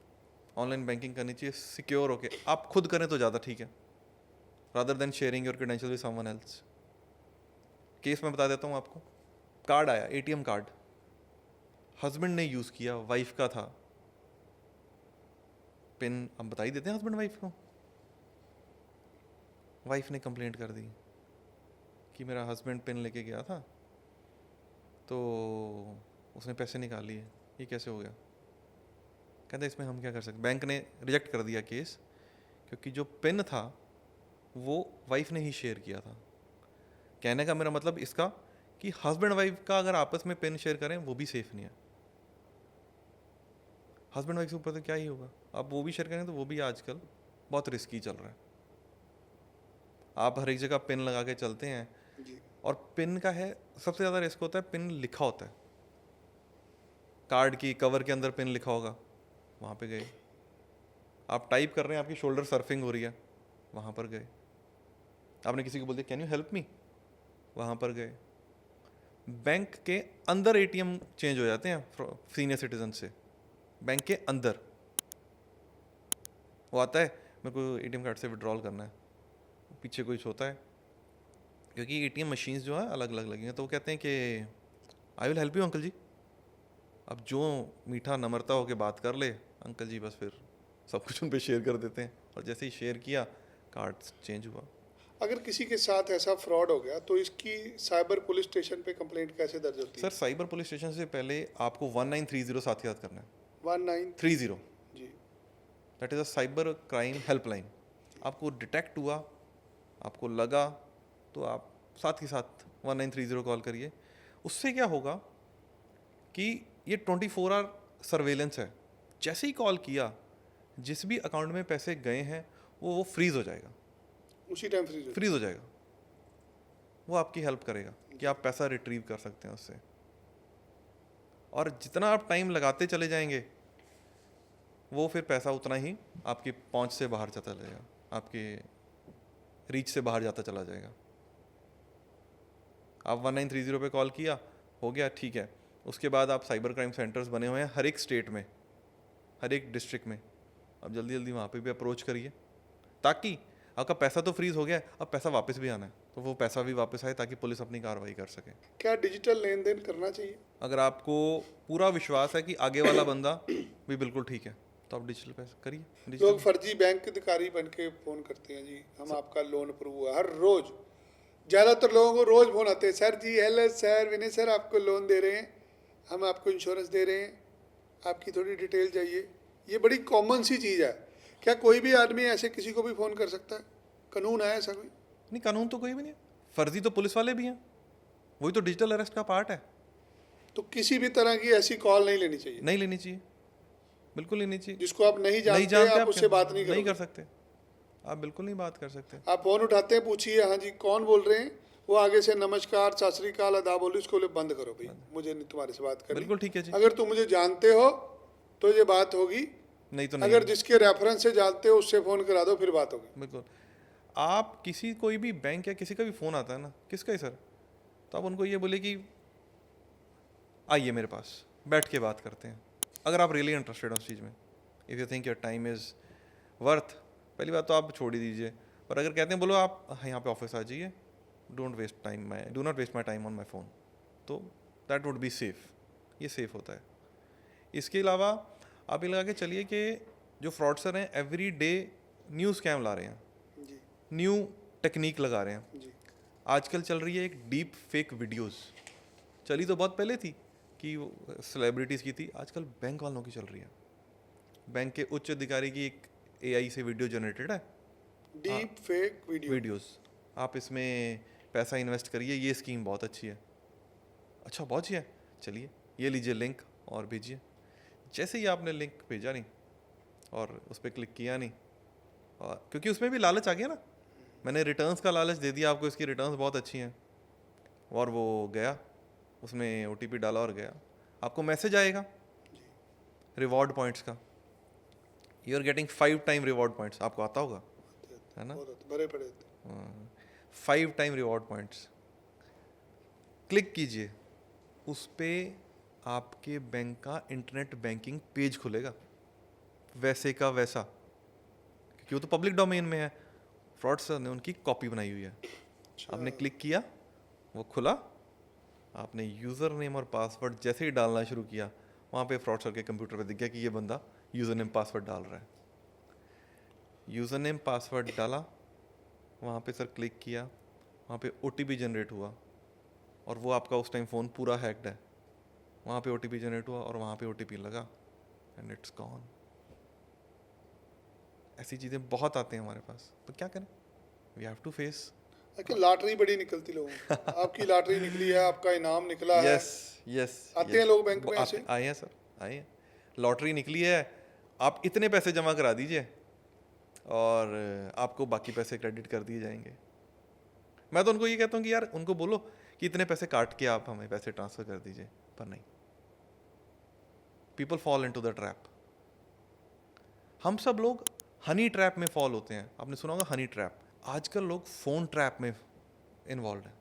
ऑनलाइन बैंकिंग करनी चाहिए, सिक्योर होके आप खुद करें तो ज़्यादा ठीक है, rather than sharing your credential with someone else. Case मैं बता देता हूँ आपको। कार्ड आया, एटीएम कार्ड, हस्बैंड ने यूज़ किया, वाइफ का था, पिन हम बता ही देते हैं हस्बैंड वाइफ को। वाइफ ने कंप्लेंट कर दी कि मेरा हस्बैंड पिन लेके गया था तो उसने पैसे निकाल लिए, ये कैसे हो गया? कहते इसमें हम क्या कर सकते। बैंक ने रिजेक्ट कर दिया केस, क्योंकि जो पिन था वो वाइफ ने ही शेयर किया था। कहने का मेरा मतलब इसका कि हस्बैंड वाइफ का अगर आपस में पिन शेयर करें वो भी सेफ नहीं है। हस्बैंड वाइफ के ऊपर तो क्या ही होगा, आप वो भी शेयर करें तो वो भी आजकल बहुत रिस्की चल रहा है। आप हर एक जगह पिन लगा के चलते हैं, जी। और पिन का है सबसे ज़्यादा रिस्क होता है, पिन लिखा होता है, कार्ड की कवर के अंदर पिन लिखा होगा, वहाँ पे गए। आप टाइप कर रहे हैं, आपकी शोल्डर सर्फिंग हो रही है, वहाँ पर गए। आपने किसी को बोल दिया कैन यू हेल्प मी, वहाँ पर गए। बैंक के अंदर एटीएम चेंज हो जाते हैं सीनियर सिटीजन से, बैंक के अंदर वो आता है, मेरे को एटीएम कार्ड से विड्रॉल करना है, पीछे कुछ होता है, क्योंकि एटीएम मशीन्स जो है अलग अलग लगी हैं, तो वो कहते हैं कि I will help you uncle जी। अब जो मीठा नम्रता होकर बात कर ले अंकल जी, बस फिर सब कुछ उन पे शेयर कर देते हैं, और जैसे ही शेयर किया कार्ड चेंज हुआ। अगर किसी के साथ ऐसा फ्रॉड हो गया तो इसकी साइबर पुलिस स्टेशन पे कंप्लेंट कैसे दर्ज होती सर साइबर पुलिस स्टेशन से पहले आपको 1930 साथ याद करना है। है? 30, जी। That is a cyber crime helpline. आपको डिटेक्ट हुआ, आपको लगा, तो आप साथ ही साथ 1930 कॉल करिए। उससे क्या होगा कि ये 24 आवर सर्वेलेंस है। जैसे ही कॉल किया, जिस भी अकाउंट में पैसे गए हैं वो फ्रीज हो जाएगा, उसी टाइम फ्रीज हो जाएगा। वो आपकी हेल्प करेगा कि आप पैसा रिट्रीव कर सकते हैं उससे। और जितना आप टाइम लगाते चले जाएंगे, वो फिर पैसा उतना ही आपकी पहुंच से बाहर जाता जाएगा, आपके रीच से बाहर जाता चला जाएगा। आप 1930 पे कॉल किया, हो गया, ठीक है। उसके बाद आप साइबर क्राइम सेंटर्स बने हुए हैं हर एक स्टेट में, हर एक डिस्ट्रिक्ट में। अब जल्दी जल्दी वहाँ पे भी अप्रोच करिए, ताकि आपका पैसा तो फ्रीज हो गया है, अब पैसा वापस भी आना है, तो वो पैसा भी वापस आए, ताकि पुलिस अपनी कार्रवाई कर सके। क्या डिजिटल लेन देन करना चाहिए? अगर आपको पूरा विश्वास है कि आगे वाला बंदा भी बिल्कुल ठीक है, तो आप डिजिटल पैसा करिए। लोग डिजिटल फर्जी बैंक अधिकारी बन के फोन करते हैं, जी हम आपका लोन अप्रूव हुआ, हर रोज ज़्यादातर लोगों को रोज फोन आते हैं, सर जी हेलो सर विनय सर आपको लोन दे रहे हैं, हम आपको इंश्योरेंस दे रहे हैं, आपकी थोड़ी डिटेल चाहिए। ये बड़ी कॉमन सी चीज़ है। क्या कोई भी आदमी ऐसे किसी को भी फ़ोन कर सकता है? कानून है ऐसा कोई? नहीं, कानून तो कोई भी नहीं है, फर्जी तो पुलिस वाले भी हैं, वही तो डिजिटल अरेस्ट का पार्ट है। तो किसी भी तरह की ऐसी कॉल नहीं लेनी चाहिए? नहीं लेनी चाहिए, बिल्कुल लेनी चाहिए। जिसको आप नहीं जानते आप उससे बात नहीं नहीं करोगे। कर सकते, आप बिल्कुल नहीं बात कर सकते। आप फ़ोन उठाते हैं, पूछिए हाँ जी कौन बोल रहे हैं, वो आगे से नमस्कार सत श्री अकाल अदा बोली, उसको बोले बंद करो भाई, मुझे नहीं तुम्हारे से बात करनी। बिल्कुल ठीक है जी। अगर तुम मुझे जानते हो तो ये बात होगी, नहीं तो नहीं। अगर जिसके रेफरेंस से जानते हो उससे फ़ोन करा दो, फिर बात होगी। बिल्कुल। आप किसी कोई भी बैंक या किसी का भी फ़ोन आता है ना, किसका ही सर, तो आप उनको ये बोले कि आइए मेरे पास बैठ के बात करते हैं, अगर आप रियली इंटरेस्टेड हो उस चीज़ में। If you think your time is worth, पहली बात तो आप छोड़ ही दीजिए। और अगर कहते हैं बोलो आप यहाँ पे ऑफिस आ जाइए, do not waste my time on my phone, तो दैट वुड बी सेफ़, ये सेफ़ होता है। इसके अलावा आप ये लगा के चलिए कि जो फ्रॉडसर हैं एवरी डे न्यू स्कैम ला रहे हैं, जी न्यू टेक्निक लगा रहे हैं। जी। आजकल चल रही है एक डीप फेक वीडियोस, चली तो बहुत पहले थी कि सेलिब्रिटीज़ की थी, आजकल बैंक वालों की चल रही है। बैंक के उच्च अधिकारी की एक एआई से वीडियो जनरेटेड है, डीप फेक वीडियोस। आप इसमें पैसा इन्वेस्ट करिए, ये स्कीम बहुत अच्छी है। अच्छा बहुत अच्छी है, चलिए ये लीजिए लिंक और भेजिए। जैसे ही आपने लिंक भेजा नहीं और उस पर क्लिक किया नहीं, और क्योंकि उसमें भी लालच आ गया ना, मैंने रिटर्न्स का लालच दे दिया आपको, इसकी रिटर्न्स बहुत अच्छी हैं, और वो गया, उसमें OTP डाला और गया, आपको मैसेज आएगा रिवॉर्ड पॉइंट्स का, you are getting 5 time reward points, आपको आता होगा, है ना, भरे पड़े थे। 5 टाइम रिवॉर्ड पॉइंट्स। क्लिक कीजिए, उस पे आपके बैंक का इंटरनेट बैंकिंग पेज खुलेगा, वैसे का वैसा, क्योंकि वो तो पब्लिक डोमेन में है, फ्रॉडस्टर ने उनकी कॉपी बनाई हुई है। आपने क्लिक किया, वो खुला, आपने यूज़र नेम और पासवर्ड जैसे ही डालना शुरू किया, वहाँ पे फ्रॉडस्टर के कंप्यूटर पे दिख गया कि ये बंदा यूज़र नेम पासवर्ड डाल रहा है। यूज़र नेम पासवर्ड डाला, वहाँ पे सर क्लिक किया, वहाँ पे OTP जनरेट हुआ, और वो आपका उस टाइम फ़ोन पूरा हैक्ड है, वहाँ पे OTP जनरेट हुआ और वहाँ पे OTP लगा एंड इट्स गॉन। ऐसी चीज़ें बहुत आते हैं हमारे पास, तो क्या करें, we have to face. Lottery बड़ी निकलती लोगों की। आपकी लॉटरी निकली है, आपका इनाम निकला है। यस आते हैं लोग बैंक में ऐसे? आए हैं सर, आए हैं, लॉटरी निकली है, आप इतने पैसे जमा करा दीजिए और आपको बाकी पैसे क्रेडिट कर दिए जाएंगे। मैं तो उनको ये कहता हूँ कि यार उनको बोलो कि इतने पैसे काट के आप हमें पैसे ट्रांसफ़र कर दीजिए, पर नहीं, people fall into the trap. हम सब लोग हनी ट्रैप में फॉल होते हैं, आपने सुना होगा हनी ट्रैप। आजकल लोग फ़ोन ट्रैप में इन्वॉल्व हैं,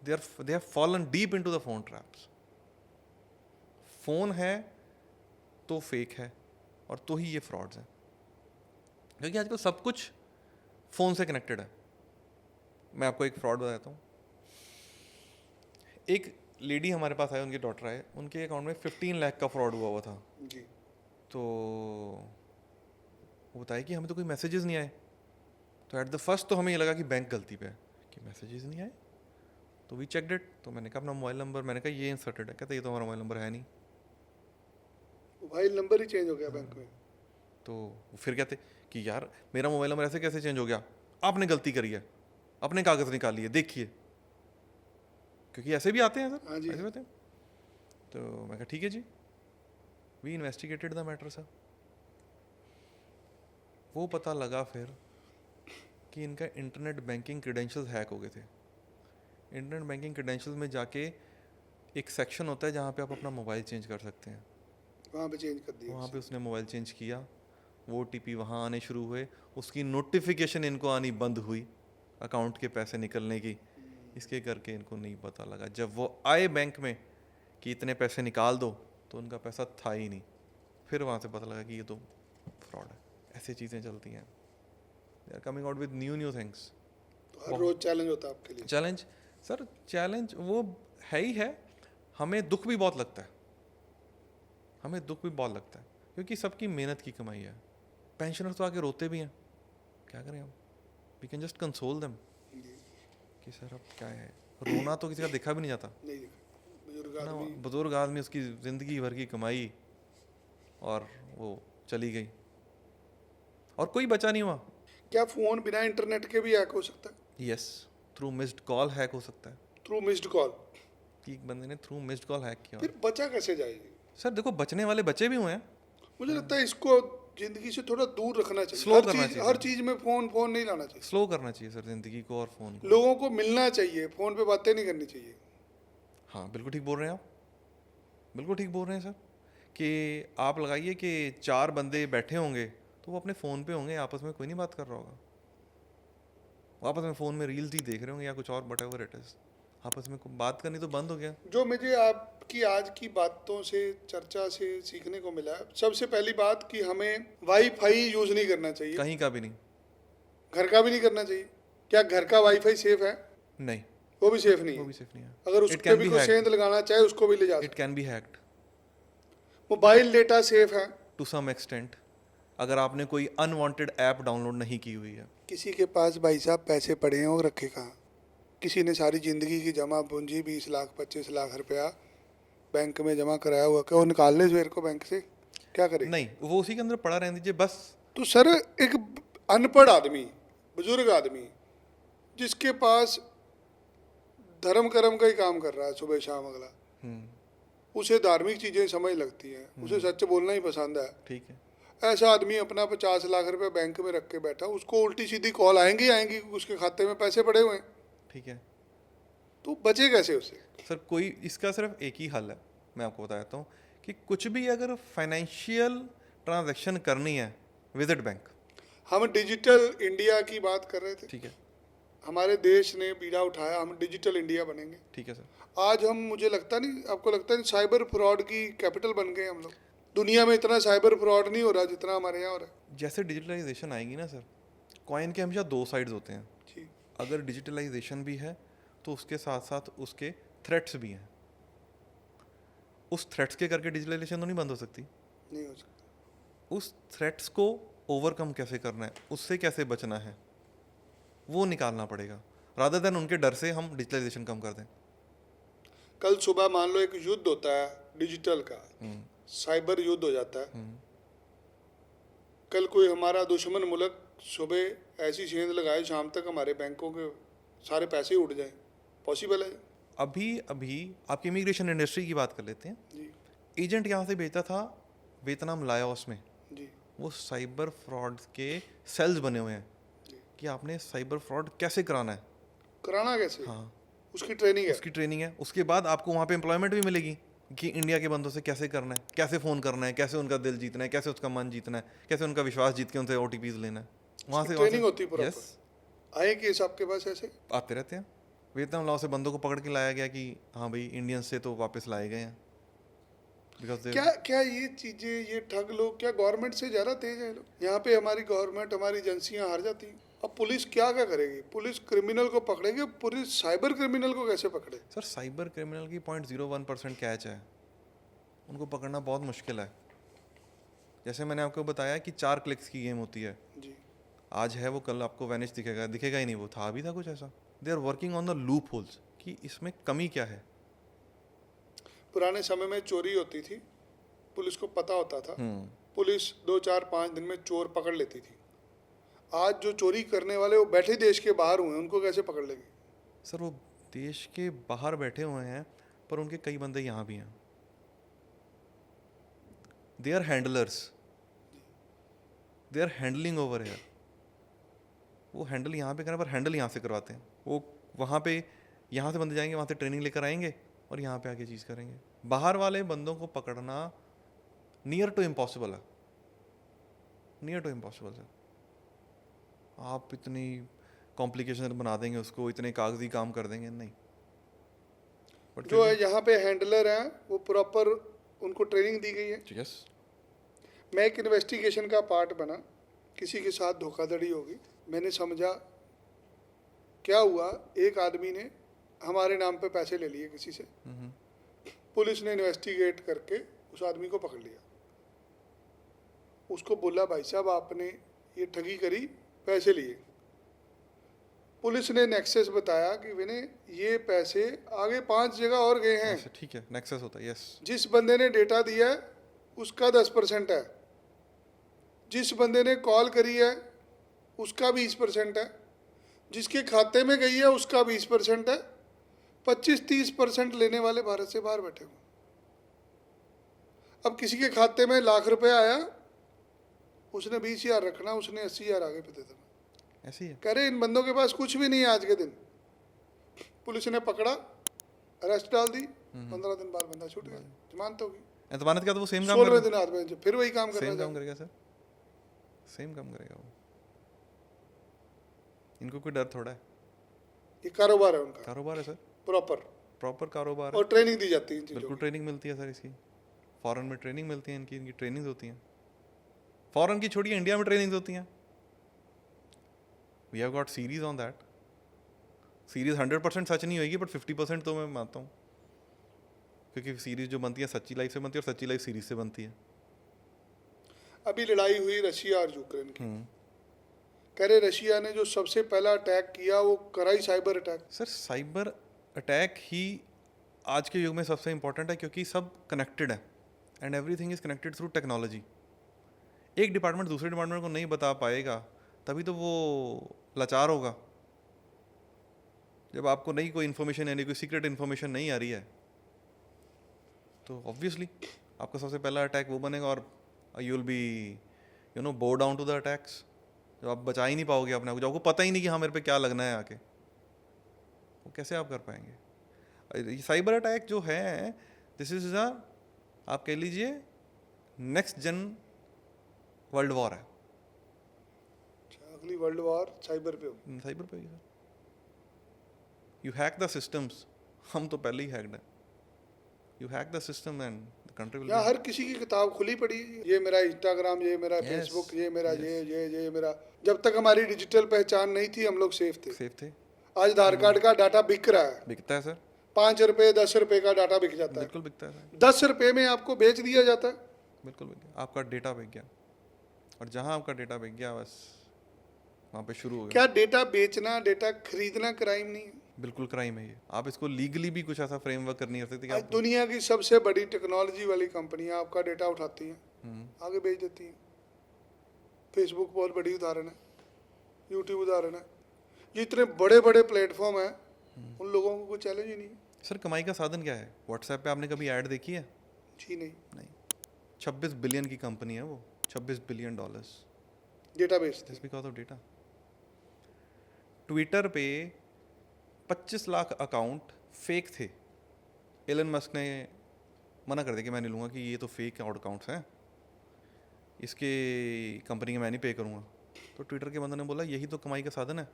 they have fallen deep into the phone traps. Phone है तो फेक है, और तो ही ये फ्रॉड्स हैं, क्योंकि आजकल सब कुछ फ़ोन से कनेक्टेड है। मैं आपको एक फ्रॉड बताता हूँ। एक लेडी हमारे पास आए, उनके डॉटर आए, उनके अकाउंट में 15 लाख का फ्रॉड हुआ था जी। तो वो बताया कि हमें तो कोई मैसेजेस नहीं आए। तो एट द फर्स्ट तो हमें ये लगा कि बैंक गलती पे है कि मैसेजेस नहीं आए, तो वी चेकड इट। तो मैंने कहा अपना मोबाइल नंबर, मैंने कहा ये इंसर्टेड है, कहता ये तो हमारा मोबाइल नंबर है नहीं। मोबाइल नंबर ही चेंज हो गया बैंक में। तो फिर कहते कि यार मेरा मोबाइल नंबर ऐसे कैसे चेंज हो गया, आपने गलती करी है, अपने कागज़ निकालिए देखिए, क्योंकि ऐसे भी आते हैं सर, हाँ जी। ऐसे भी आते हैं। तो मैं कहा ठीक है जी, we investigated the matter sir. वो पता लगा फिर कि इनका इंटरनेट बैंकिंग क्रेडेंशियल्स हैक हो गए थे। इंटरनेट बैंकिंग क्रेडेंशियल्स में जाके एक सेक्शन होता है जहाँ पे आप अपना मोबाइल चेंज कर सकते हैं, वहाँ पे चेंज कर दिया। वहाँ पे उसने मोबाइल चेंज किया, वो OTP वहाँ आने शुरू हुए, उसकी नोटिफिकेशन इनको आनी बंद हुई अकाउंट के पैसे निकलने की। इसके करके इनको नहीं पता लगा, जब वो आए बैंक में कि इतने पैसे निकाल दो, तो उनका पैसा था ही नहीं। फिर वहाँ से पता लगा कि ये तो फ्रॉड है। ऐसी चीज़ें चलती हैं, they are coming out with new things. तो हर रोज चैलेंज होता है आपके लिए? चैलेंज सर, चैलेंज वो है ही है। हमें दुख भी बहुत लगता है, हमें दुख भी बहुत लगता है, क्योंकि सबकी मेहनत की कमाई है। पेंशनर तो आके रोते भी हैं, क्या करें हम, we can just console them कि सर अब क्या है, रोना तो किसी का देखा भी नहीं जाता नहीं देखा। बुजुर्ग ना, आदमी। बुजुर्ग आदमी, उसकी ज़िंदगी भर की कमाई और वो चली गई और कोई बचा नहीं हुआ। क्या फोन बिना इंटरनेट के भी हैक हो सकता है? Yes, through missed call hack हो सकता है। Through missed call? एक बंदे ने थ्रू मिस्ड कॉल हैक किया। फिर बचा कैसे जाएगी? सर देखो, बचने वाले बचे भी हुए हैं। मुझे लगता है इसको जिंदगी से थोड़ा दूर रखना चाहिए। Slow करना चाहिए। हर चीज में फोन नहीं लाना चाहिए। स्लो करना चाहिए सर ज़िंदगी को और फ़ोन को। लोगों को मिलना चाहिए, फोन पे बातें नहीं करनी चाहिए। हाँ बिल्कुल ठीक बोल रहे हैं आप, बिल्कुल ठीक बोल रहे हैं सर, कि आप लगाइए कि 4 बंदे बैठे होंगे तो वो अपने फ़ोन पे होंगे, आपस में कोई नहीं बात कर रहा होगा, वो आपस में फ़ोन में रील्स ही देख रहे होंगे या कुछ और, वट एवर इट इज़, आपस में बात करनी तो बंद हो गया। जो मुझे आपकी आज की बातों से, चर्चा से सीखने को मिला, सबसे पहली बात कि हमें वाईफाई यूज नहीं करना चाहिए, कहीं का भी नहीं। घर का भी नहीं करना चाहिए। क्या घर का वाईफाई सेफ है? नहीं, वो भी सेफ नहीं वो है। भी सेफ नहीं है। अगर उस पे भी कोई सेंध लगाना चाहे उसको भी ले जा इट सकते। Can be hacked mobile data safe है टू सम एक्सटेंट, अगर आपने कोई अनवांटेड ऐप डाउनलोड नहीं की हुई है। किसी के पास भाई साहब पैसे पड़े हैं और रखे कहाँ? किसी ने सारी ज़िंदगी की जमा पूंजी 20 लाख 25 लाख रुपया बैंक में जमा कराया हुआ, क्या वो निकाल ले सवेर को बैंक से? क्या करे? नहीं, वो उसी के अंदर पड़ा रहने दीजिए बस। तो सर एक अनपढ़ आदमी, बुजुर्ग आदमी, जिसके पास धर्म कर्म का ही काम कर रहा है सुबह शाम अगला, उसे धार्मिक चीज़ें समझ लगती हैं, उसे सच बोलना ही पसंद है, ठीक है, ऐसा आदमी अपना 50 लाख रुपए बैंक में रख के बैठा, उसको उल्टी सीधी कॉल आएंगी उसके खाते में पैसे पड़े हुए हैं। ठीक है, तो बचे कैसे उससे? सर कोई इसका सिर्फ एक ही हल है, मैं आपको बताता हूँ कि कुछ भी अगर फाइनेंशियल ट्रांजैक्शन करनी है, विजिट बैंक। हम डिजिटल इंडिया की बात कर रहे थे, ठीक है, हमारे देश ने बीड़ा उठाया, हम डिजिटल इंडिया बनेंगे। ठीक है सर। आज हम, मुझे लगता नहीं, आपको लगता नहीं, साइबर फ्रॉड की कैपिटल बन गए हम लोग। दुनिया में इतना साइबर फ्रॉड नहीं हो रहा जितना हमारे यहाँ हो रहा है। जैसे डिजिटलाइजेशन आएगी ना सर, कॉइन के हमेशा दो साइड्स होते हैं। जी, अगर डिजिटलाइजेशन भी है तो उसके साथ साथ उसके थ्रेट्स भी हैं। उस थ्रेट्स के करके डिजिटलाइजेशन तो नहीं बंद हो सकती। नहीं हो सकता। उस थ्रेट्स को ओवरकम कैसे करना है, उससे कैसे बचना है, वो निकालना पड़ेगा, रादर देन उनके डर से हम डिजिटलाइजेशन कम कर दें। कल सुबह मान लो एक युद्ध होता है डिजिटल का, साइबर युद्ध हो जाता है। कल कोई हमारा दुश्मन मुल्क सुबह ऐसी सेंध लगाए, शाम तक हमारे बैंकों के सारे पैसे उड़ जाएं, पॉसिबल है? अभी अभी आपकी इमिग्रेशन इंडस्ट्री की बात कर लेते हैं। जी एजेंट यहाँ से भेजता था वियतनाम, लाओस में, जी वो साइबर फ्रॉड के सेल्स बने हुए हैं जी। कि आपने साइबर फ्रॉड कैसे कराना है। कराना कैसे? हाँ, उसकी ट्रेनिंग है। उसकी ट्रेनिंग है। उसके बाद आपको वहाँ पे एम्प्लॉयमेंट भी मिलेगी कि इंडिया के बंदों से कैसे करना है, कैसे फ़ोन करना है, कैसे उनका दिल जीतना है, कैसे उसका मन जीतना है, कैसे उनका विश्वास जीत के उनसे OTPs लेना है। वहाँ से ट्रेनिंग होती है यस, प्रॉपर। आए केस आपके पास ऐसे? आते रहते हैं। वियतनाम लाओ से बंदों को पकड़ के लाया गया कि हाँ भाई इंडियंस से तो वापस लाए गए हैं बिकॉज क्या क्या ये चीजें, ये ठग लोग क्या गवर्नमेंट से ज़्यादा तेज है लोग? यहाँ पे हमारी गवर्नमेंट, हमारी एजेंसियाँ हार जाती हैं। अब पुलिस क्या क्या करेगी? पुलिस क्रिमिनल को पकड़ेगी, पुलिस साइबर क्रिमिनल को कैसे पकड़े? सर साइबर क्रिमिनल की 0.01% कैच है, उनको पकड़ना बहुत मुश्किल है। जैसे मैंने आपको बताया कि 4 क्लिक्स की गेम होती है। जी, आज है वो, कल आपको वैनिश दिखेगा, दिखेगा ही नहीं। वो था भी था कुछ ऐसा। They are working on the loopholes कि इसमें कमी क्या है। पुराने समय में चोरी होती थी, पुलिस को पता होता था, पुलिस 2 4 5 दिन में चोर पकड़ लेती थी। आज जो चोरी करने वाले वो बैठे देश के बाहर हुए, उनको कैसे पकड़ लेगी? सर वो देश के बाहर बैठे हुए हैं पर उनके कई बंदे यहाँ भी हैं। They are handlers, they are handling over here. वो हैंडल यहाँ पे करें पर हैंडल यहाँ से करवाते हैं। वो वहाँ पे, यहाँ से बंदे जाएंगे, वहाँ से ट्रेनिंग लेकर आएंगे और यहाँ पे आके चीज़ करेंगे। बाहर वाले बंदों को पकड़ना नियर टू इम्पॉसिबल है, नियर टू इम्पॉसिबल है। आप इतनी कॉम्प्लिकेशन बना देंगे उसको, इतने कागजी काम कर देंगे, नहीं। बट जो है यहाँ पे हैंडलर हैं, वो प्रॉपर उनको ट्रेनिंग दी गई है। यस, मैं एक इन्वेस्टिगेशन का पार्ट बना, किसी के साथ धोखाधड़ी होगी, मैंने समझा क्या हुआ। एक आदमी ने हमारे नाम पे पैसे ले लिए किसी से, पुलिस ने इन्वेस्टिगेट करके उस आदमी को पकड़ लिया। उसको बोला भाई साहब आपने ये ठगी करी, पैसे लिए। पुलिस ने नेक्सस बताया कि मैंने ये पैसे आगे 5 जगह और गए हैं। ठीक है, नेक्सस होता है। यस, जिस बंदे ने डेटा दिया है उसका 10% है, जिस बंदे ने कॉल करी है उसका 20% है, जिसके खाते में गई है उसका 20% है। 25-30% लेने वाले भारत से बाहर बैठे हुए। अब किसी के खाते में ₹1,00,000 आया, उसने 20,000 रखना, उसने 80,000 आगे पे दे देना। ऐसे ही है। कह रहे इन बंदों के पास कुछ भी नहीं है आज के दिन। पुलिस ने पकड़ा, अरेस्ट डाल दी, 15 दिन बाद बंदा छूट गया, जमानत होगी। एतमानत का तो वो सेम काम 16वें करेगा, दिन आदमी फिर वही काम कर सेम रहा काम है। करेगा सर, सेम काम करेगा वो। इनको कोई डर थोड़ा है, ये कारोबार है उनका, कारोबार है सर, प्रॉपर, प्रॉपर कारोबार है। और ट्रेनिंग दी जाती है इन चीज़ों बिल्कुल की। ट्रेनिंग मिलती है सर इसकी। फॉरेन में ट्रेनिंग मिलती है इनकी, इनकी ट्रेनिंग्स होती हैं। फॉरेन की छोड़िए, इंडिया में ट्रेनिंग्स होती हैं। We have got series on that. Series 100% सच नहीं होगी, बट 50% तो मैं मानता हूँ, क्योंकि सीरीज जो बनती है सच्ची लाइफ से बनती है और सच्ची लाइफ सीरीज से बनती है। अभी लड़ाई हुई रशिया और यूक्रेन की, कह रहे रशिया ने जो सबसे पहला अटैक किया वो करा ही cyber attack. Sir cyber attack ही आज के युग में सबसे इम्पोर्टेंट है, क्योंकि सब कनेक्टेड है and everything is connected through technology. एक डिपार्टमेंट दूसरे डिपार्टमेंट को नहीं बता पाएगा तभी तो वो लाचार होगा। जब आपको नई कोई इन्फॉर्मेशन यानी कोई सीक्रेट इन्फॉर्मेशन नहीं आ रही है तो ऑब्वियसली आपका सबसे पहला अटैक वो बनेगा और you will be bow down to the attacks. जब आप बचा ही नहीं पाओगे अपने आप को, जब आपको पता ही नहीं कि हाँ मेरे पे क्या लगना है आके, वो कैसे आप कर पाएंगे। साइबर अटैक जो है दिस इज अ, आप कह लीजिए नेक्स्ट जन वर्ल्ड वॉर है, अगली वर्ल्ड वॉर साइबर पे होगी। साइबर पे ही sir. You hack the systems, हम तो पहले ही हैक्ड हैं। You hack the system and the country will या हर किसी की किताब खुली पड़ी है, ये मेरा इंस्टाग्राम, ये मेरा Yes, फेसबुक, ये मेरा yes. ये मेरा। जब तक हमारी डिजिटल पहचान नहीं थी हम लोग सेफ थे। सेफ थे। आज आधार कार्ड का डाटा बिक रहा है, बिकता है सर, 5 रुपए 10 रुपए का डाटा बिक जाता है, बिल्कुल बिकता है सर, 10 रुपए में आपको बेच दिया जाता है। बिल्कुल बिक गया। आपका डेटा बिक गया, और जहाँ आपका डेटा बिक गया बस वहाँ पे शुरू हो गया। क्या डेटा बेचना, डेटा खरीदना क्राइम नहीं है? बिल्कुल क्राइम है ये। आप इसको लीगली भी कुछ ऐसा फ्रेमवर्क कर नहीं कर सकते कि आज आप दुनिया की सबसे बड़ी टेक्नोलॉजी वाली कंपनियां आपका डेटा उठाती हैं, आगे बेच देती हैं। फेसबुक बहुत बड़ी उदाहरण है, यूट्यूब उदाहरण है। ये इतने बड़े बड़े प्लेटफॉर्म हैं, उन लोगों को कोई चैलेंज ही नहीं है। सर कमाई का साधन क्या है? व्हाट्सएप पे आपने कभी ऐड देखी है? जी नहीं। नहीं। 26 बिलियन की कंपनी है वो, 26 बिलियन डॉलर्स डेटा बेचते just because of data. Twitter पे 25 लाख अकाउंट फेक थे। एलन मस्क ने मना कर दिया कि मैं नहीं लूँगा, कि ये तो फेक अकाउंट्स हैं, इसके कंपनी का मैं नहीं पे करूँगा। तो ट्विटर के बंदों ने बोला यही तो कमाई का साधन है।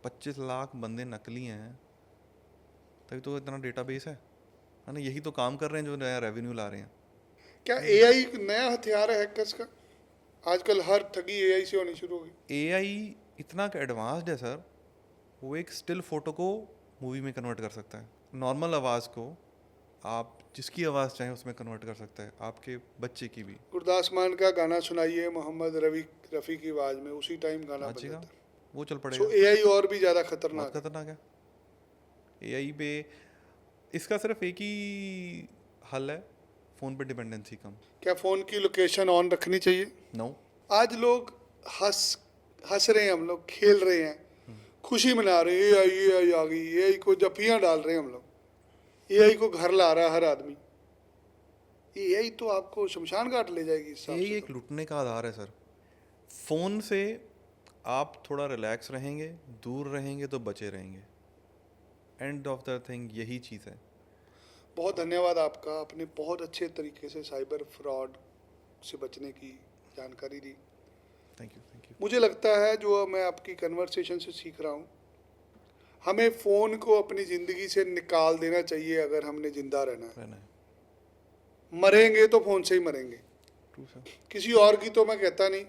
25 लाख बंदे नकली हैं, तभी तो इतना डेटाबेस है ना। यही तो काम कर रहे हैं जो नया रेवेन्यू ला रहे हैं। क्या एआई एक नया हथियार है हैकर्स का? आजकल हर ठगी एआई से होनी शुरू हो गई। एआई इतना एडवांस्ड है सर, वो एक स्टिल फोटो को मूवी में कन्वर्ट कर सकता है। नॉर्मल आवाज़ को आप जिसकी आवाज़ चाहें उसमें कन्वर्ट कर सकता है, आपके बच्चे की भी। गुरदास मान का गाना सुनाइए मोहम्मद रफ़ी की आवाज़ में, उसी टाइम गाना बन बचेगा, जाता है। वो चल सो पड़ेगा। एआई और भी ज़्यादा बहुत खतरनाक है। खतरनाक है एआई पे। इसका सिर्फ एक ही हल है, फ़ोन पे डिपेंडेंसी कम। क्या फ़ोन की लोकेशन ऑन रखनी चाहिए? नो। आज लोग हंस रहे हैं, हम लोग खेल रहे हैं, खुशी मना रहे हैं, एआई आ गई, एआई को जफियाँ डाल रहे हैं हम लोग, एआई को घर ला रहा है हर आदमी। एआई तो आपको शमशान घाट ले जाएगी इस हिसाब यही से एक तो। लुटने का आधार है सर। फ़ोन से आप थोड़ा रिलैक्स रहेंगे, दूर रहेंगे तो बचे रहेंगे। एंड ऑफ द थिंग यही चीज़ है। बहुत धन्यवाद आपका, आपने बहुत अच्छे तरीके से साइबर फ्रॉड से बचने की जानकारी दी। Thank you, thank you. मुझे लगता है जो मैं आपकी कन्वर्सेशन से सीख रहा हूँ, हमें फ़ोन को अपनी ज़िंदगी से निकाल देना चाहिए अगर हमने ज़िंदा रहना है। रहना है। मरेंगे तो फ़ोन से ही मरेंगे, ट्रू सर। किसी और की तो मैं कहता नहीं।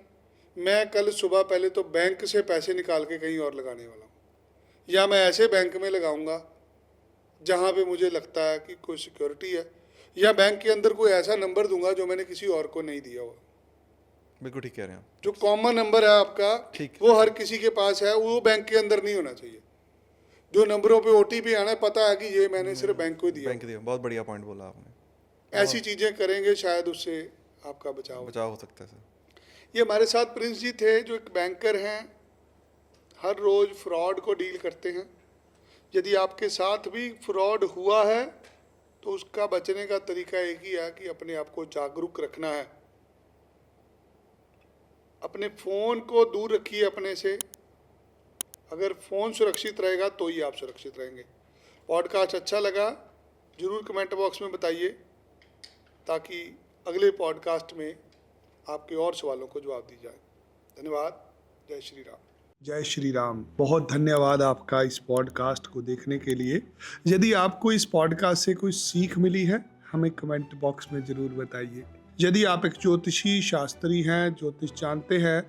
मैं कल सुबह पहले तो बैंक से पैसे निकाल के कहीं और लगाने वाला हूँ, या मैं ऐसे बैंक में लगाऊंगा जहाँ पे मुझे लगता है कि कोई सिक्योरिटी है, या बैंक के अंदर कोई ऐसा नंबर दूंगा जो मैंने किसी और को नहीं दिया हुआ। बिल्कुल ठीक कह रहे हैं आप। जो कॉमन नंबर है आपका, ठीक। वो हर किसी के पास है, वो बैंक के अंदर नहीं होना चाहिए। जो नंबरों पे ओटीपी आना है, पता है कि ये मैंने सिर्फ बैंक को ही दिया। बैंक दिया, बहुत बढ़िया पॉइंट बोला आपने। ऐसी चीज़ें करेंगे शायद उससे आपका बचाव हो। बचाव हो सकता है सर। ये हमारे साथ प्रिंस जी थे, जो एक बैंकर हैं, हर रोज़ फ्रॉड को डील करते हैं। यदि आपके साथ भी फ्रॉड हुआ है तो उसका बचने का तरीका एक ही है कि अपने आप को जागरूक रखना है। अपने फ़ोन को दूर रखिए अपने से। अगर फ़ोन सुरक्षित रहेगा तो ही आप सुरक्षित रहेंगे। पॉडकास्ट अच्छा लगा ज़रूर कमेंट बॉक्स में बताइए, ताकि अगले पॉडकास्ट में आपके और सवालों को जवाब दी जाए। धन्यवाद। जय श्री राम। जय श्री राम। बहुत धन्यवाद आपका इस पॉडकास्ट को देखने के लिए। यदि आपको इस पॉडकास्ट से कोई सीख मिली है, हमें कमेंट बॉक्स में ज़रूर बताइए। यदि आप एक ज्योतिषी शास्त्री हैं, ज्योतिष जानते हैं,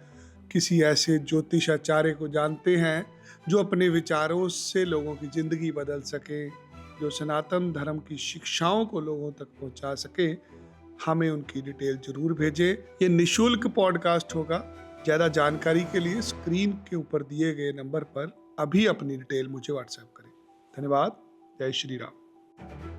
किसी ऐसे ज्योतिषाचार्य को जानते हैं जो अपने विचारों से लोगों की ज़िंदगी बदल सके, जो सनातन धर्म की शिक्षाओं को लोगों तक पहुंचा सके, हमें उनकी डिटेल जरूर भेजें। ये निःशुल्क पॉडकास्ट होगा। ज़्यादा जानकारी के लिए स्क्रीन के ऊपर दिए गए नंबर पर अभी अपनी डिटेल मुझे व्हाट्सएप करें। धन्यवाद। जय श्री राम।